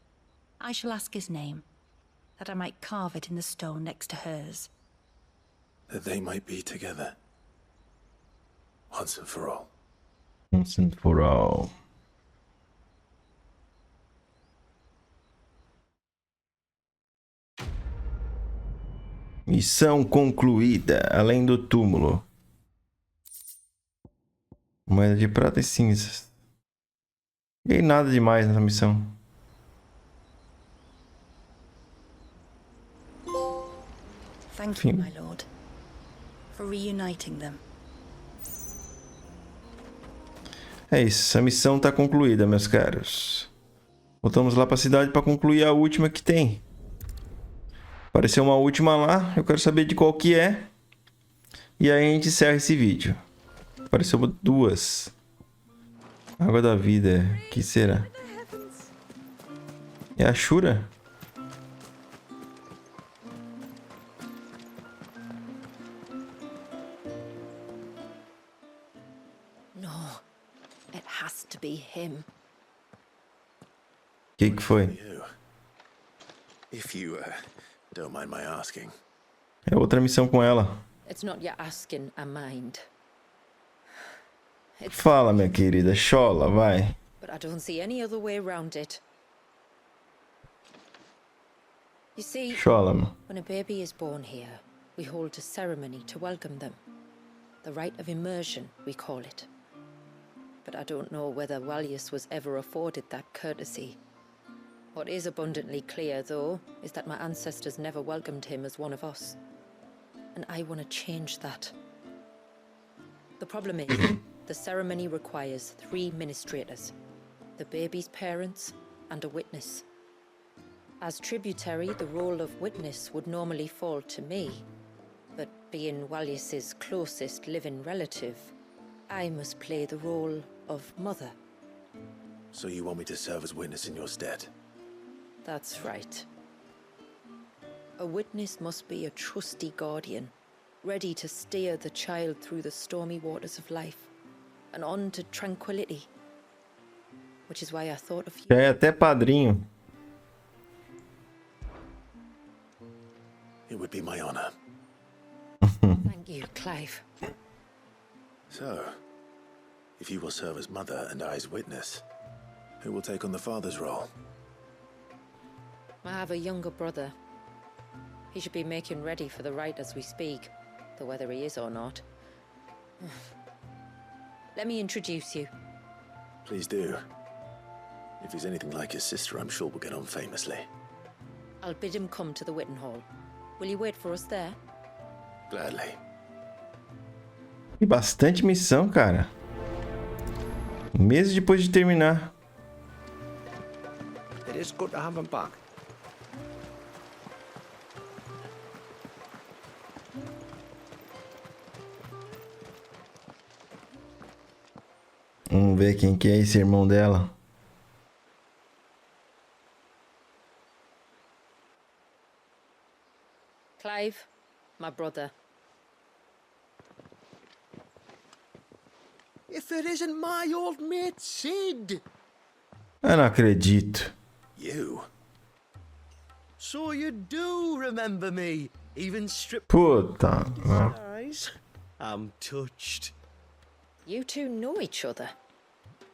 I shall ask his name, that I might carve it in the stone next to hers. That they might be together. Once and for all. Once and for all. Missão concluída, além do túmulo. Moeda de prata e cinzas. E nada demais nessa missão. Thank you, my lord, for reuniting them. É isso, a missão tá concluída, meus caros. Voltamos lá pra cidade pra concluir a última que tem. Apareceu uma última lá, eu quero saber de qual que é. E aí a gente encerra esse vídeo. Apareceu duas. Água da vida, que será? É a Shura? No, it has to be him. Que foi? If you don't mind my asking. É outra missão com ela. It's not your asking, I mind. Fala, minha querida, chola, vai. But I don't see any other way around it. You see, Chola, mano. when a baby is born here, we hold a ceremony to welcome them. The rite of immersion, we call it. But I don't know whether Vallius was ever afforded that courtesy. What is abundantly clear, though, is that my ancestors never welcomed him as one of us. And I want to change that. The problem is, the ceremony requires 3 ministrators, the baby's parents, and a witness. As tributary, the role of witness would normally fall to me, but being Vallius's closest living relative, I must play the role of mother. So you want me to serve as witness in your stead? That's right. A witness must be a trusty guardian, ready to steer the child through the stormy waters of life and on to tranquility. Which is why I thought of you. Já é até padrinho. It would be my honor. Thank you, Clive. So, if you will serve as mother and I as witness, who will take on the father's role? I have a younger brother. He should be making ready for the rite as we speak, though whether he is or not. Let me introduce you. Please do. If he's anything like his sister, I'm sure we'll get on famously. I'll bid him come to the Witten Hall. Will you wait for us there? Gladly. E bastante missão, cara. Meses depois de terminar. It is good to have him back. Vamos ver quem que é esse irmão dela. Clive, my brother. If it isn't my old mate Sid. Eu não acredito. You? So you do remember me, even stripped. Puta. Eyes. I'm touched. You two know each other.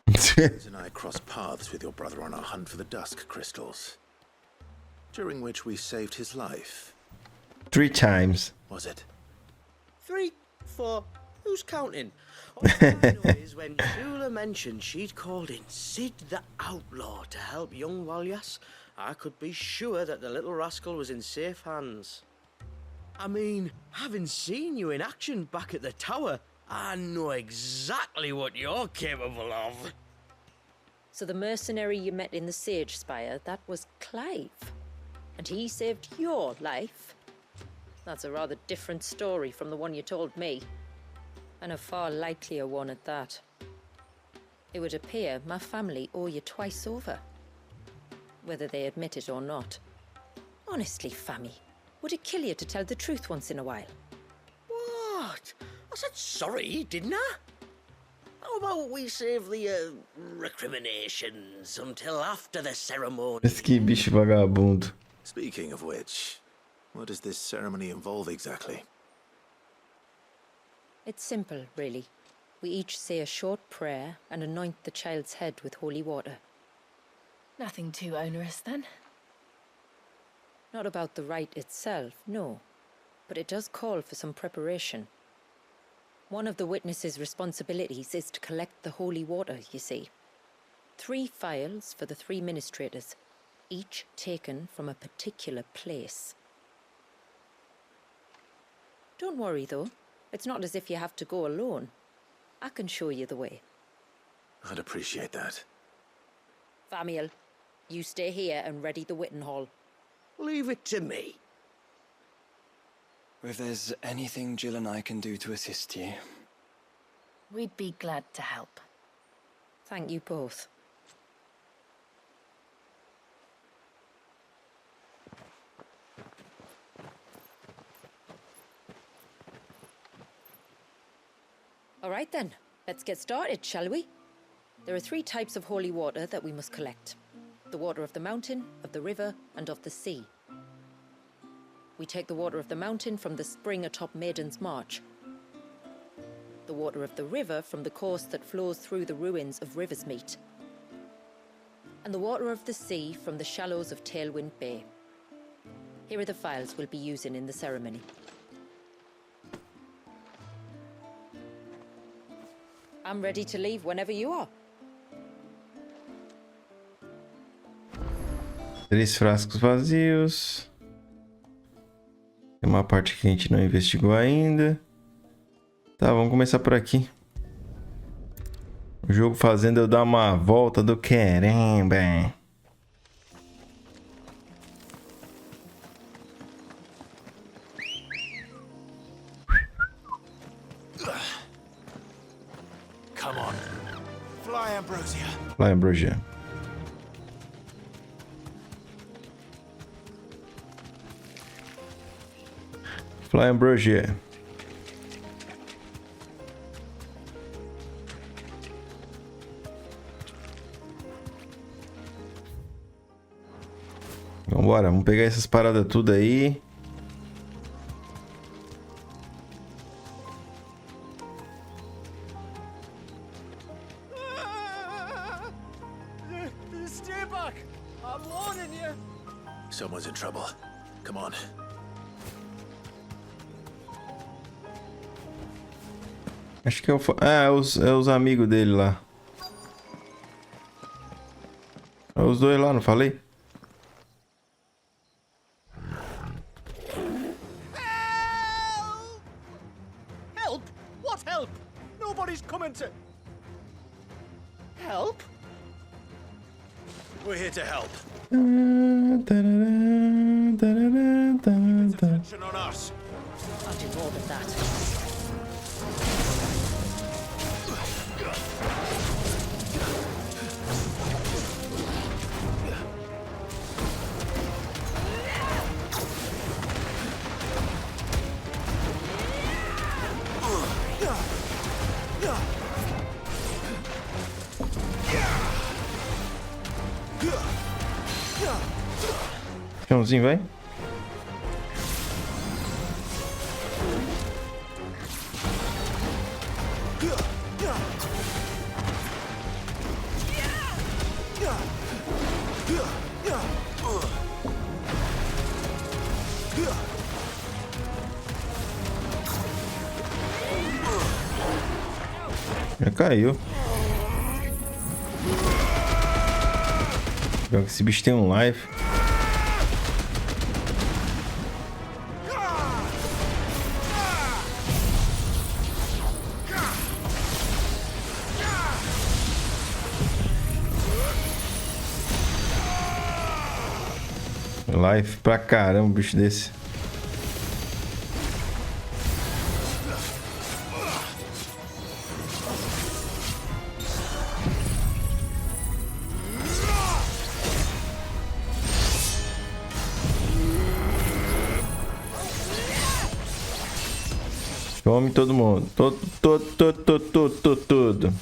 Liz and I crossed paths with your brother on our hunt for the dusk crystals, during which we saved his life. 3 times. Was it? 3, 4. Who's counting? All I know is when Shula mentioned she'd called in Sid the Outlaw to help young Walyas, I could be sure that the little rascal was in safe hands. I mean, having seen you in action back at the tower, I know exactly what you're capable of. So the mercenary you met in the Sage Spire, that was Clive. And he saved your life? That's a rather different story from the one you told me. And a far likelier one at that. It would appear my family owe you twice over. Whether they admit it or not. Honestly, Fammy, would it kill you to tell the truth once in a while? What? I said sorry, didn't I? How about we save the recriminations until after the ceremony? Esse que bicho vagabundo. Speaking of which, what does this ceremony involve exactly? It's simple, really. We each say a short prayer and anoint the child's head with holy water. Nothing too onerous, then? Not about the rite itself, no. But it does call for some preparation. One of the witness's responsibilities is to collect the holy water, you see. 3 phials for the 3 ministrators, each taken from a particular place. Don't worry, though. It's not as if you have to go alone. I can show you the way. I'd appreciate that. Famiel, you stay here and ready the Witten Hall. Leave it to me. If there's anything Jill and I can do to assist you. We'd be glad to help. Thank you both. All right then, let's get started, shall we? There are 3 types of holy water that we must collect. The water of the mountain, of the river, and of the sea. We take the water of the mountain from the spring atop Maiden's March. The water of the river from the course that flows through the ruins of Riversmeet. And the water of the sea from the shallows of Tailwind Bay. Here are the phials we'll be using in the ceremony. I'm ready to leave whenever you are. 3 frascos vazios. Tem uma parte que a gente não investigou ainda. Tá, vamos começar por aqui. O jogo fazendo eu dar uma volta do caramba. Come on. Fly, Ambrosia. Fly, Ambrosia. Fly, Ambrosia. Vambora, vamos pegar essas paradas tudo aí. Stay back! I'm warning you! Someone's in trouble. Come on. Acho que é os amigos dele lá. É os 2 lá, não falei? Help! What help? Nobody's coming to... Help? We're here to help. Attention on us. I'll do more than that. Chãozinho, vai. Já caiu. Pior que esse bicho tem um life. Life pra caramba, um bicho desse. Tome todo mundo. Tudo.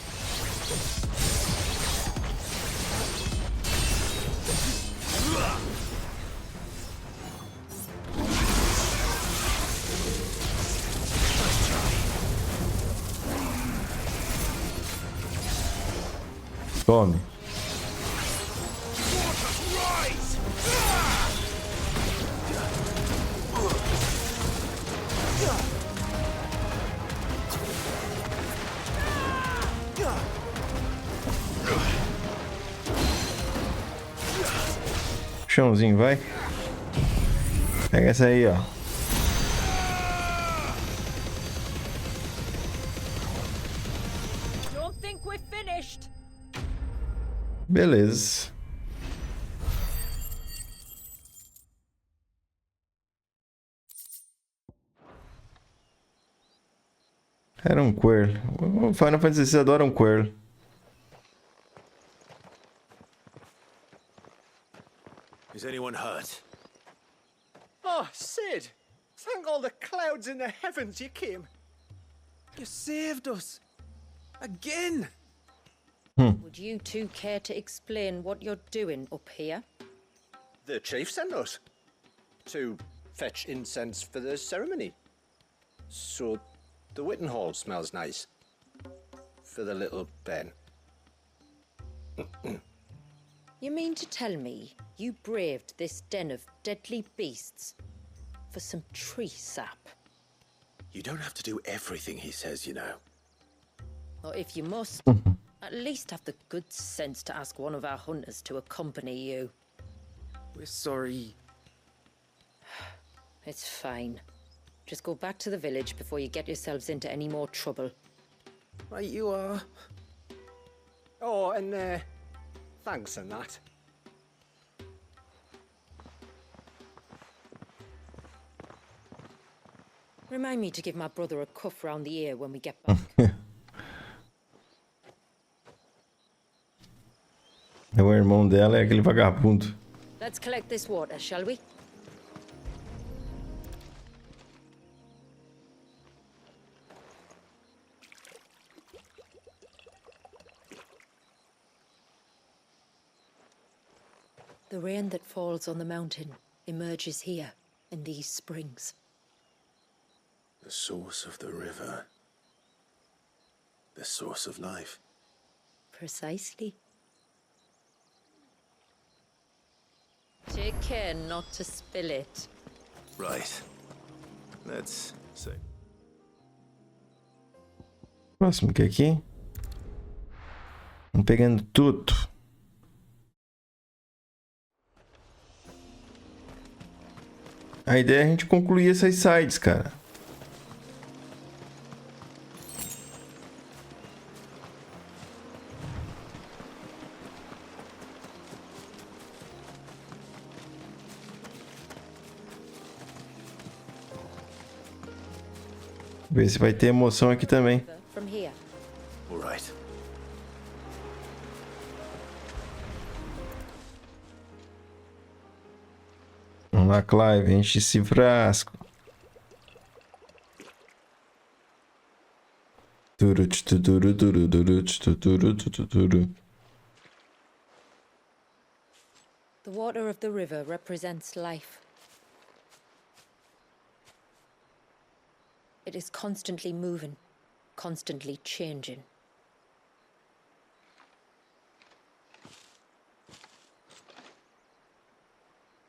Tome. Chãozinho, vai. Pega essa aí, ó. Beleza. Era um Quirl. O Final Fantasy VI adora um Quirl. Is anyone hurt? Oh, Sid! Thank all the clouds in the heavens you came. You saved us. Again! Would you two care to explain what you're doing up here? The chief sent us to fetch incense for the ceremony. So the Witten Hall smells nice for the little Ben. You mean to tell me you braved this den of deadly beasts for some tree sap? You don't have to do everything he says, you know. Or if you must, at least have the good sense to ask one of our hunters to accompany you. We're sorry. It's fine. Just go back to the village before you get yourselves into any more trouble. Right you are. Oh, and thanks and that. Remind me to give my brother a cuff round the ear when we get back. É o irmão dela, é aquele vagabundo. Let's collect this water, shall we? The rain that falls on the mountain emerges here in these springs. The source of the river. The source of life. Precisely. Take care not to spill it. Right. Let's see. Próximo que é aqui. Vamos pegando tudo. A ideia é a gente concluir essas sides, cara. Ver se vai ter emoção aqui também. From here. All right. Vamos lá, Clive, enche esse frasco. The water of the river represents life. It is constantly moving, constantly changing.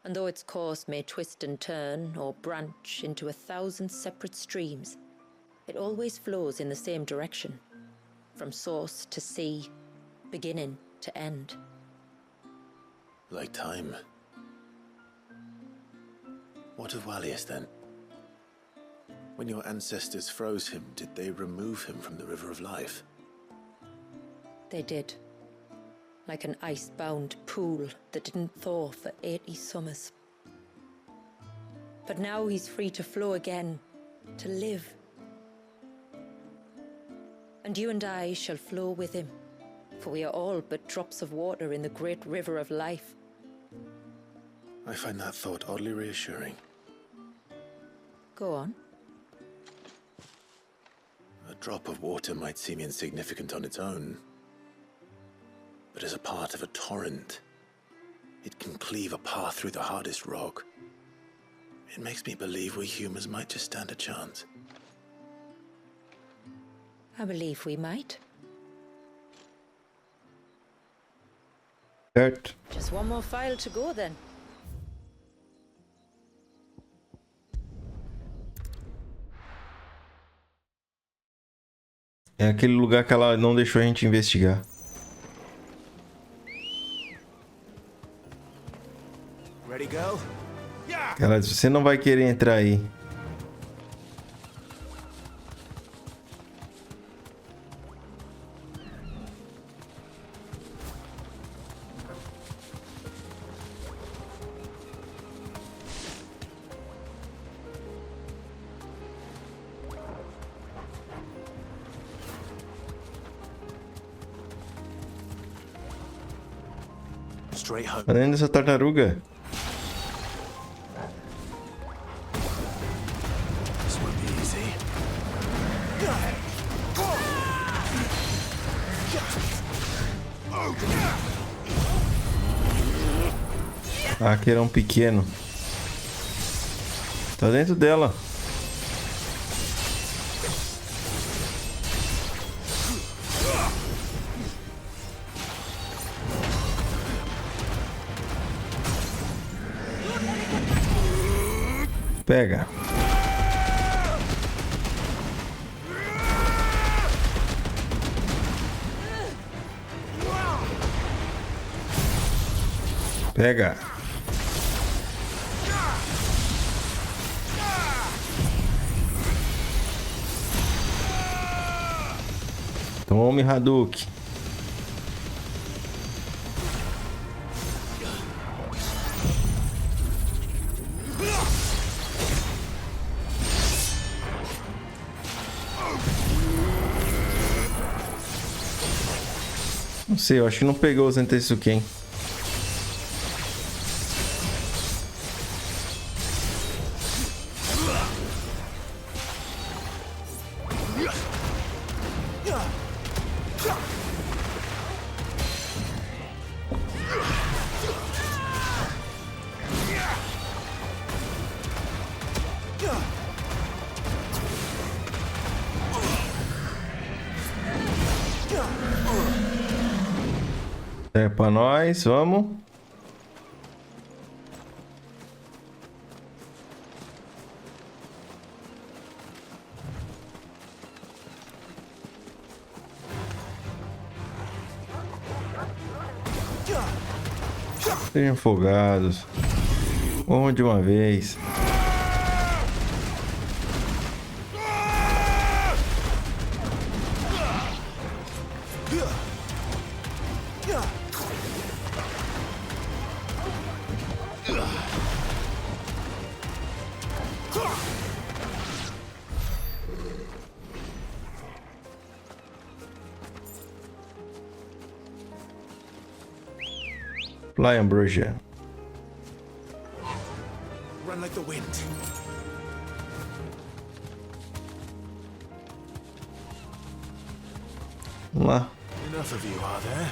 And though its course may twist and turn or branch into 1,000 separate streams, it always flows in the same direction, from source to sea, beginning to end. Like time. What of Wallius then? When your ancestors froze him, did they remove him from the River of Life? They did. Like an ice-bound pool that didn't thaw for 80 summers. But now he's free to flow again, to live. And you and I shall flow with him, for we are all but drops of water in the great river of life. I find that thought oddly reassuring. Go on. A drop of water might seem insignificant on its own, but as a part of a torrent, it can cleave a path through the hardest rock. It makes me believe we humans might just stand a chance. I believe we might. Certo. Just one more file to go then. É aquele lugar que ela não deixou a gente investigar. Ready, go? Ela disse, você não vai querer entrar aí. Straight home. Tá dentro dessa tartaruga. This won't be easy. Aquele é um pequeno. Tá dentro dela. Pega. Pega. Tome, Hadouken. Não sei, eu acho que não pegou o Zentetsuken. É pra nós, vamos. Sejam folgados. Vamos de uma vez. Lion Bruja. Run like the wind. Vamos lá. Enough of you, are there?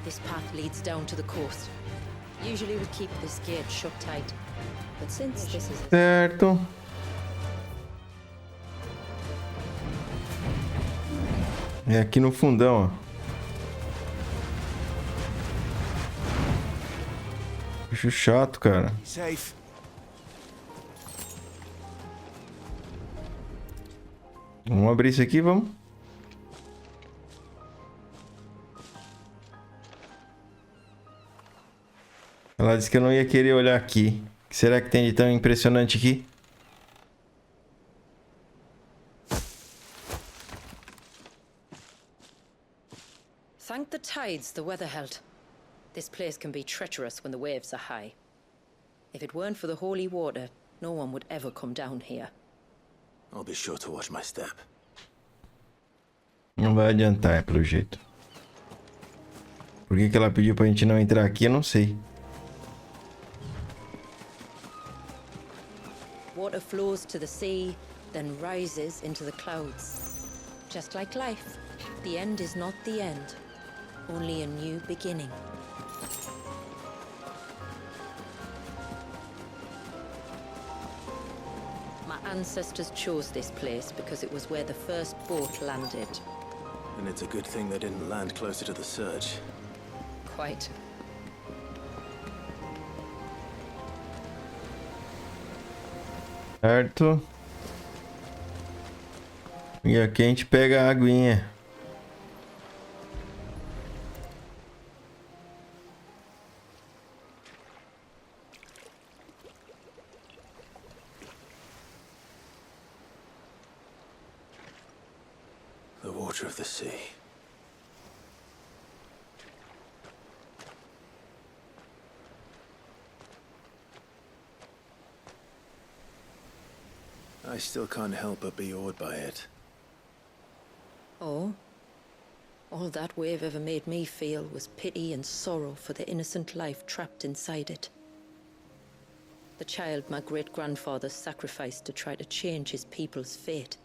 This path leads down to the coast. Usually we keep this gate shut tight, but since this is Certo. É aqui no fundão, ó. Bicho chato, cara. Safe. Vamos abrir isso aqui, vamos. Ela disse que eu não ia querer olhar aqui. O que será que tem de tão impressionante aqui? Thank the tides the weather held. This place can be treacherous when the waves are high. If it weren't for the holy water, no one would ever come down here. I'll be sure to watch my step. Não vai adiantar, pelo jeito. Por que ela pediu pra gente não entrar aqui, eu não sei. Water flows to the sea, then rises into the clouds. Just like life, the end is not the end, only a new beginning. My ancestors chose this place because it was where the first boat landed. And it's a good thing they didn't land closer to the surge. Quite. Certo. E aqui a gente pega a aguinha. The water of the sea. I still can't help but be awed by it. Oh? All that wave ever made me feel was pity and sorrow for the innocent life trapped inside it. The child my great-grandfather sacrificed to try to change his people's fate.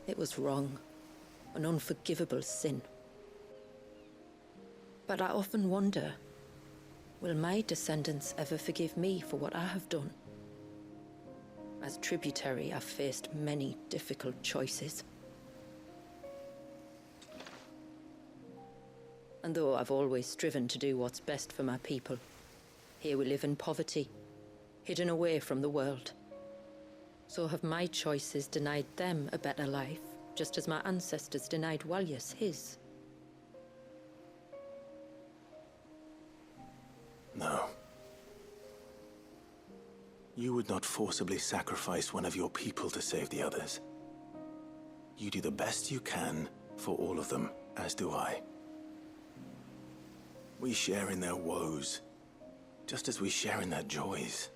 It was wrong, an unforgivable sin. But I often wonder, will my descendants ever forgive me for what I have done? As tributary, I've faced many difficult choices. And though I've always striven to do what's best for my people, here we live in poverty, hidden away from the world. So have my choices denied them a better life, just as my ancestors denied Walyas his? No. You would not forcibly sacrifice one of your people to save the others. You do the best you can for all of them, as do I. We share in their woes, just as we share in their joys.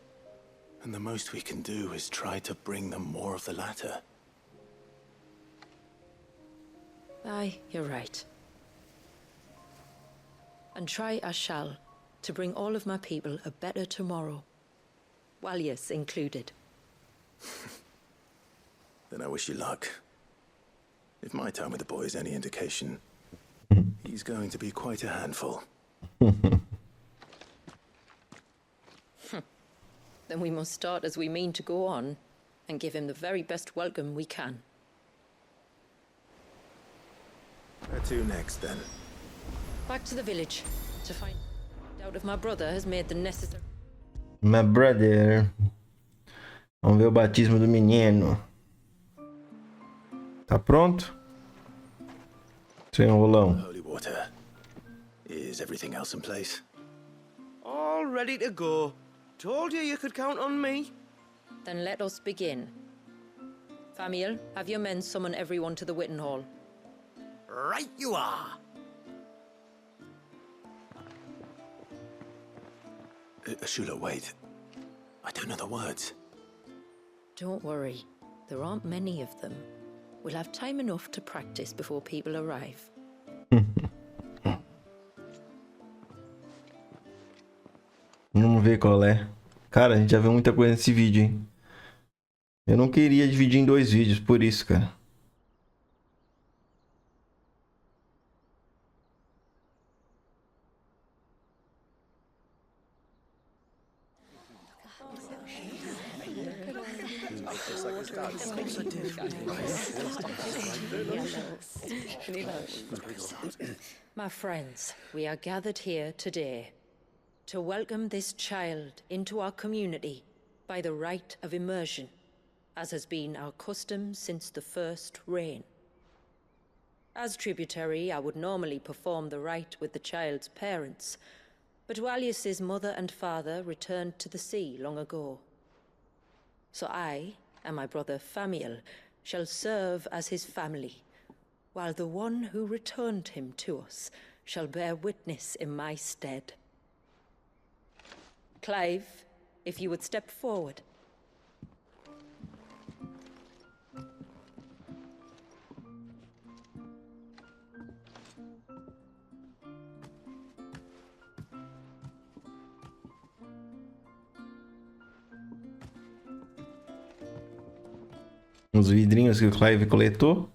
And the most we can do is try to bring them more of the latter. Aye, you're right. And try I shall, to bring all of my people a better tomorrow. Walyas included. Then I wish you luck. If my time with the boy is any indication, he's going to be quite a handful. Then we must start as we mean to go on, and give him the very best welcome we can. Where to next, then? Back to the village, to find out if my brother has made the necessary... My brother. Vamos ver o batismo do menino. Tá pronto? Sem enrolão. Holy water. Is everything else in place? All ready to go. Told you could count on me. Then let us begin. Famiel, have your men summon everyone to the Witten Hall. Right you are. Ashula, wait. I don't know the words. Don't worry, there aren't many of them. We'll have time enough to practice before people arrive. Vamos ver qual é. Cara, a gente já viu muita coisa nesse vídeo, hein? Eu não queria dividir em 2 vídeos, por isso, cara. My friends, we are gathered here today to welcome this child into our community by the rite of immersion, as has been our custom since the first reign. As tributary, I would normally perform the rite with the child's parents, but Walius's mother and father returned to the sea long ago. So I and my brother Famiel shall serve as his family, while the one who returned him to us shall bear witness in my stead. Clive, if you would step forward. Os vidrinhos que o Clive coletou.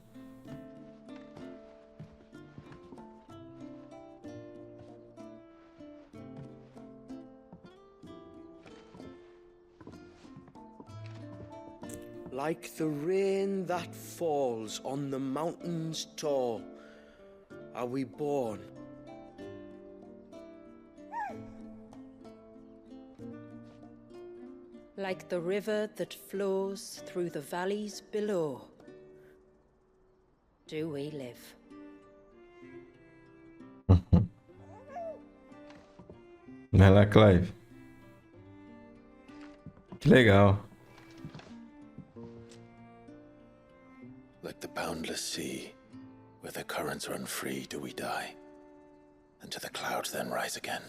Like the rain that falls on the mountains tall, are we born. Like the river that flows through the valleys below, do we live. Vai lá, Clive. Que legal. Like the boundless sea, where the currents run free, do we die, and to the clouds then rise again.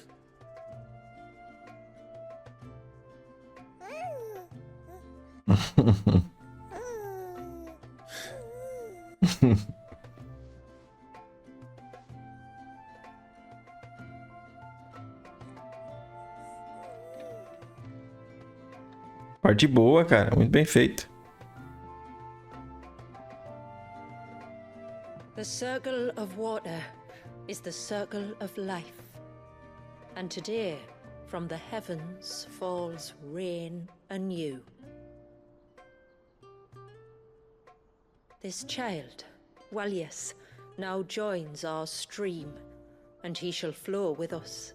Parte boa, cara. Muito bem feito. The circle of water is the circle of life. And today, from the heavens falls rain anew. This child, Walius, now joins our stream, and he shall flow with us,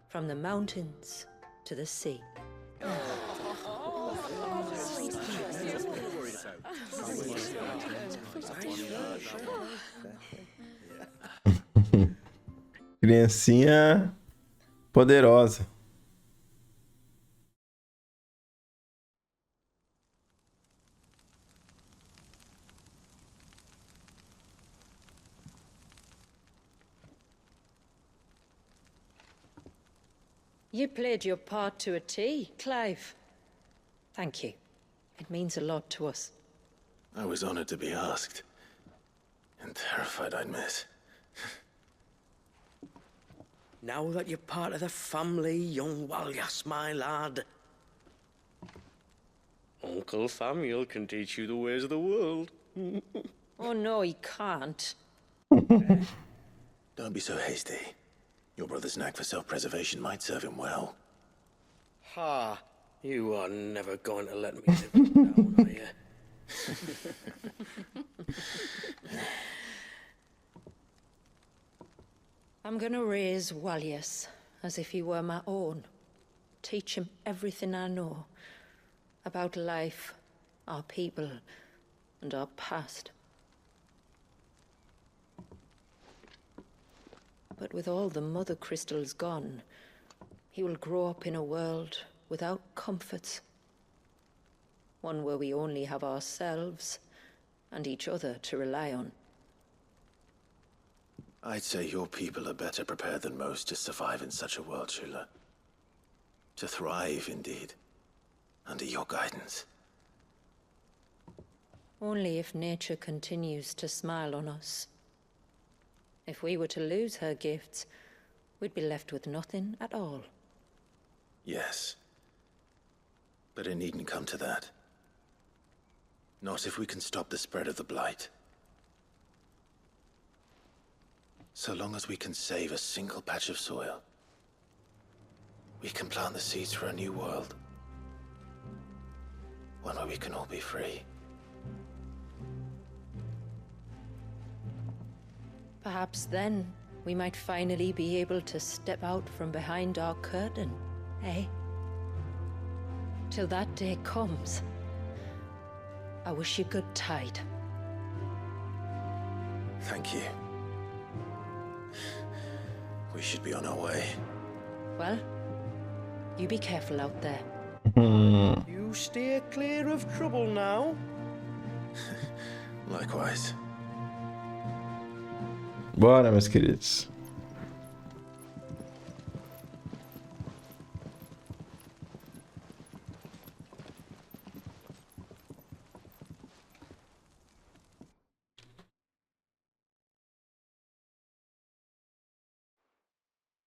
from the mountains to the sea. Criancinha poderosa. You played your part to a T, Clive. Thank you. It means a lot to us. I was honored to be asked, and terrified I'd miss. Now that you're part of the family, young Walius, my lad, Uncle Famiel can teach you the ways of the world. Oh no, he can't. Don't be so hasty. Your brother's knack for self-preservation might serve him well. Ha! You are never going to let me live it down, are you? I'm gonna raise Walius as if he were my own. Teach him everything I know about life, our people, and our past. But with all the mother crystals gone, he will grow up in a world without comforts. One where we only have ourselves and each other to rely on. I'd say your people are better prepared than most to survive in such a world, Shula. To thrive, indeed, under your guidance. Only if nature continues to smile on us. If we were to lose her gifts, we'd be left with nothing at all. Yes. But it needn't come to that. Not if we can stop the spread of the blight. So long as we can save a single patch of soil, we can plant the seeds for a new world. One where we can all be free. Perhaps then we might finally be able to step out from behind our curtain, eh? Till that day comes, I wish you good tide. Thank you. We should be on our way. Well, you be careful out there. You steer clear of trouble now. Likewise. Bora, meus queridos.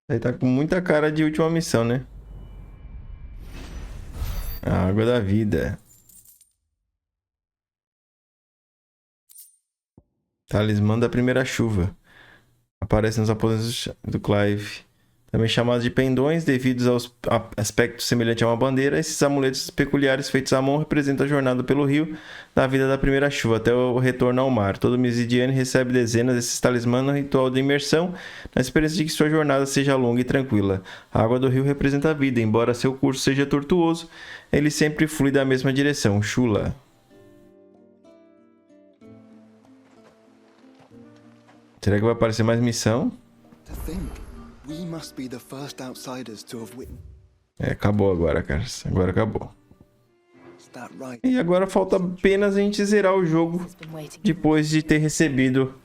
Aí tá com muita cara de última missão, né? A água da vida. Talismã da primeira chuva. Aparece nos aposentos do Clive. Também chamados de pendões, devidos ao aspecto semelhante a uma bandeira. Esses amuletos peculiares feitos à mão representam a jornada pelo rio da vida da primeira chuva até o retorno ao mar. Todo Mesidiane recebe dezenas desses talismãs no ritual de imersão, na esperança de que sua jornada seja longa e tranquila. A água do rio representa a vida, embora seu curso seja tortuoso, ele sempre flui da mesma direção. Chula. Será que vai aparecer mais missão? É, acabou agora, cara. Agora acabou. E agora falta apenas a gente zerar o jogo depois de ter recebido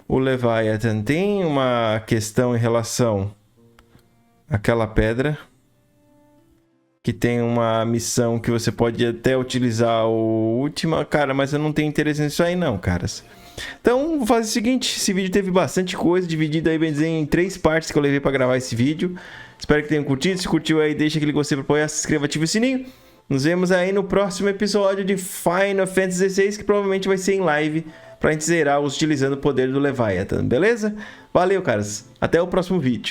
o Leviathan. Tem uma questão em relação àquela pedra, que tem uma missão que você pode até utilizar o última, cara, mas eu não tenho interesse nisso aí não, caras. Então, vou fazer o seguinte, esse vídeo teve bastante coisa, dividido aí, bem dizer, em 3 partes que eu levei pra gravar esse vídeo. Espero que tenham curtido, se curtiu aí, deixa aquele gostei pra apoiar, se inscreva, ative o sininho. Nos vemos aí no próximo episódio de Final Fantasy XVI, que provavelmente vai ser em live, pra gente zerar utilizando o poder do Leviathan, beleza? Valeu, caras, até o próximo vídeo.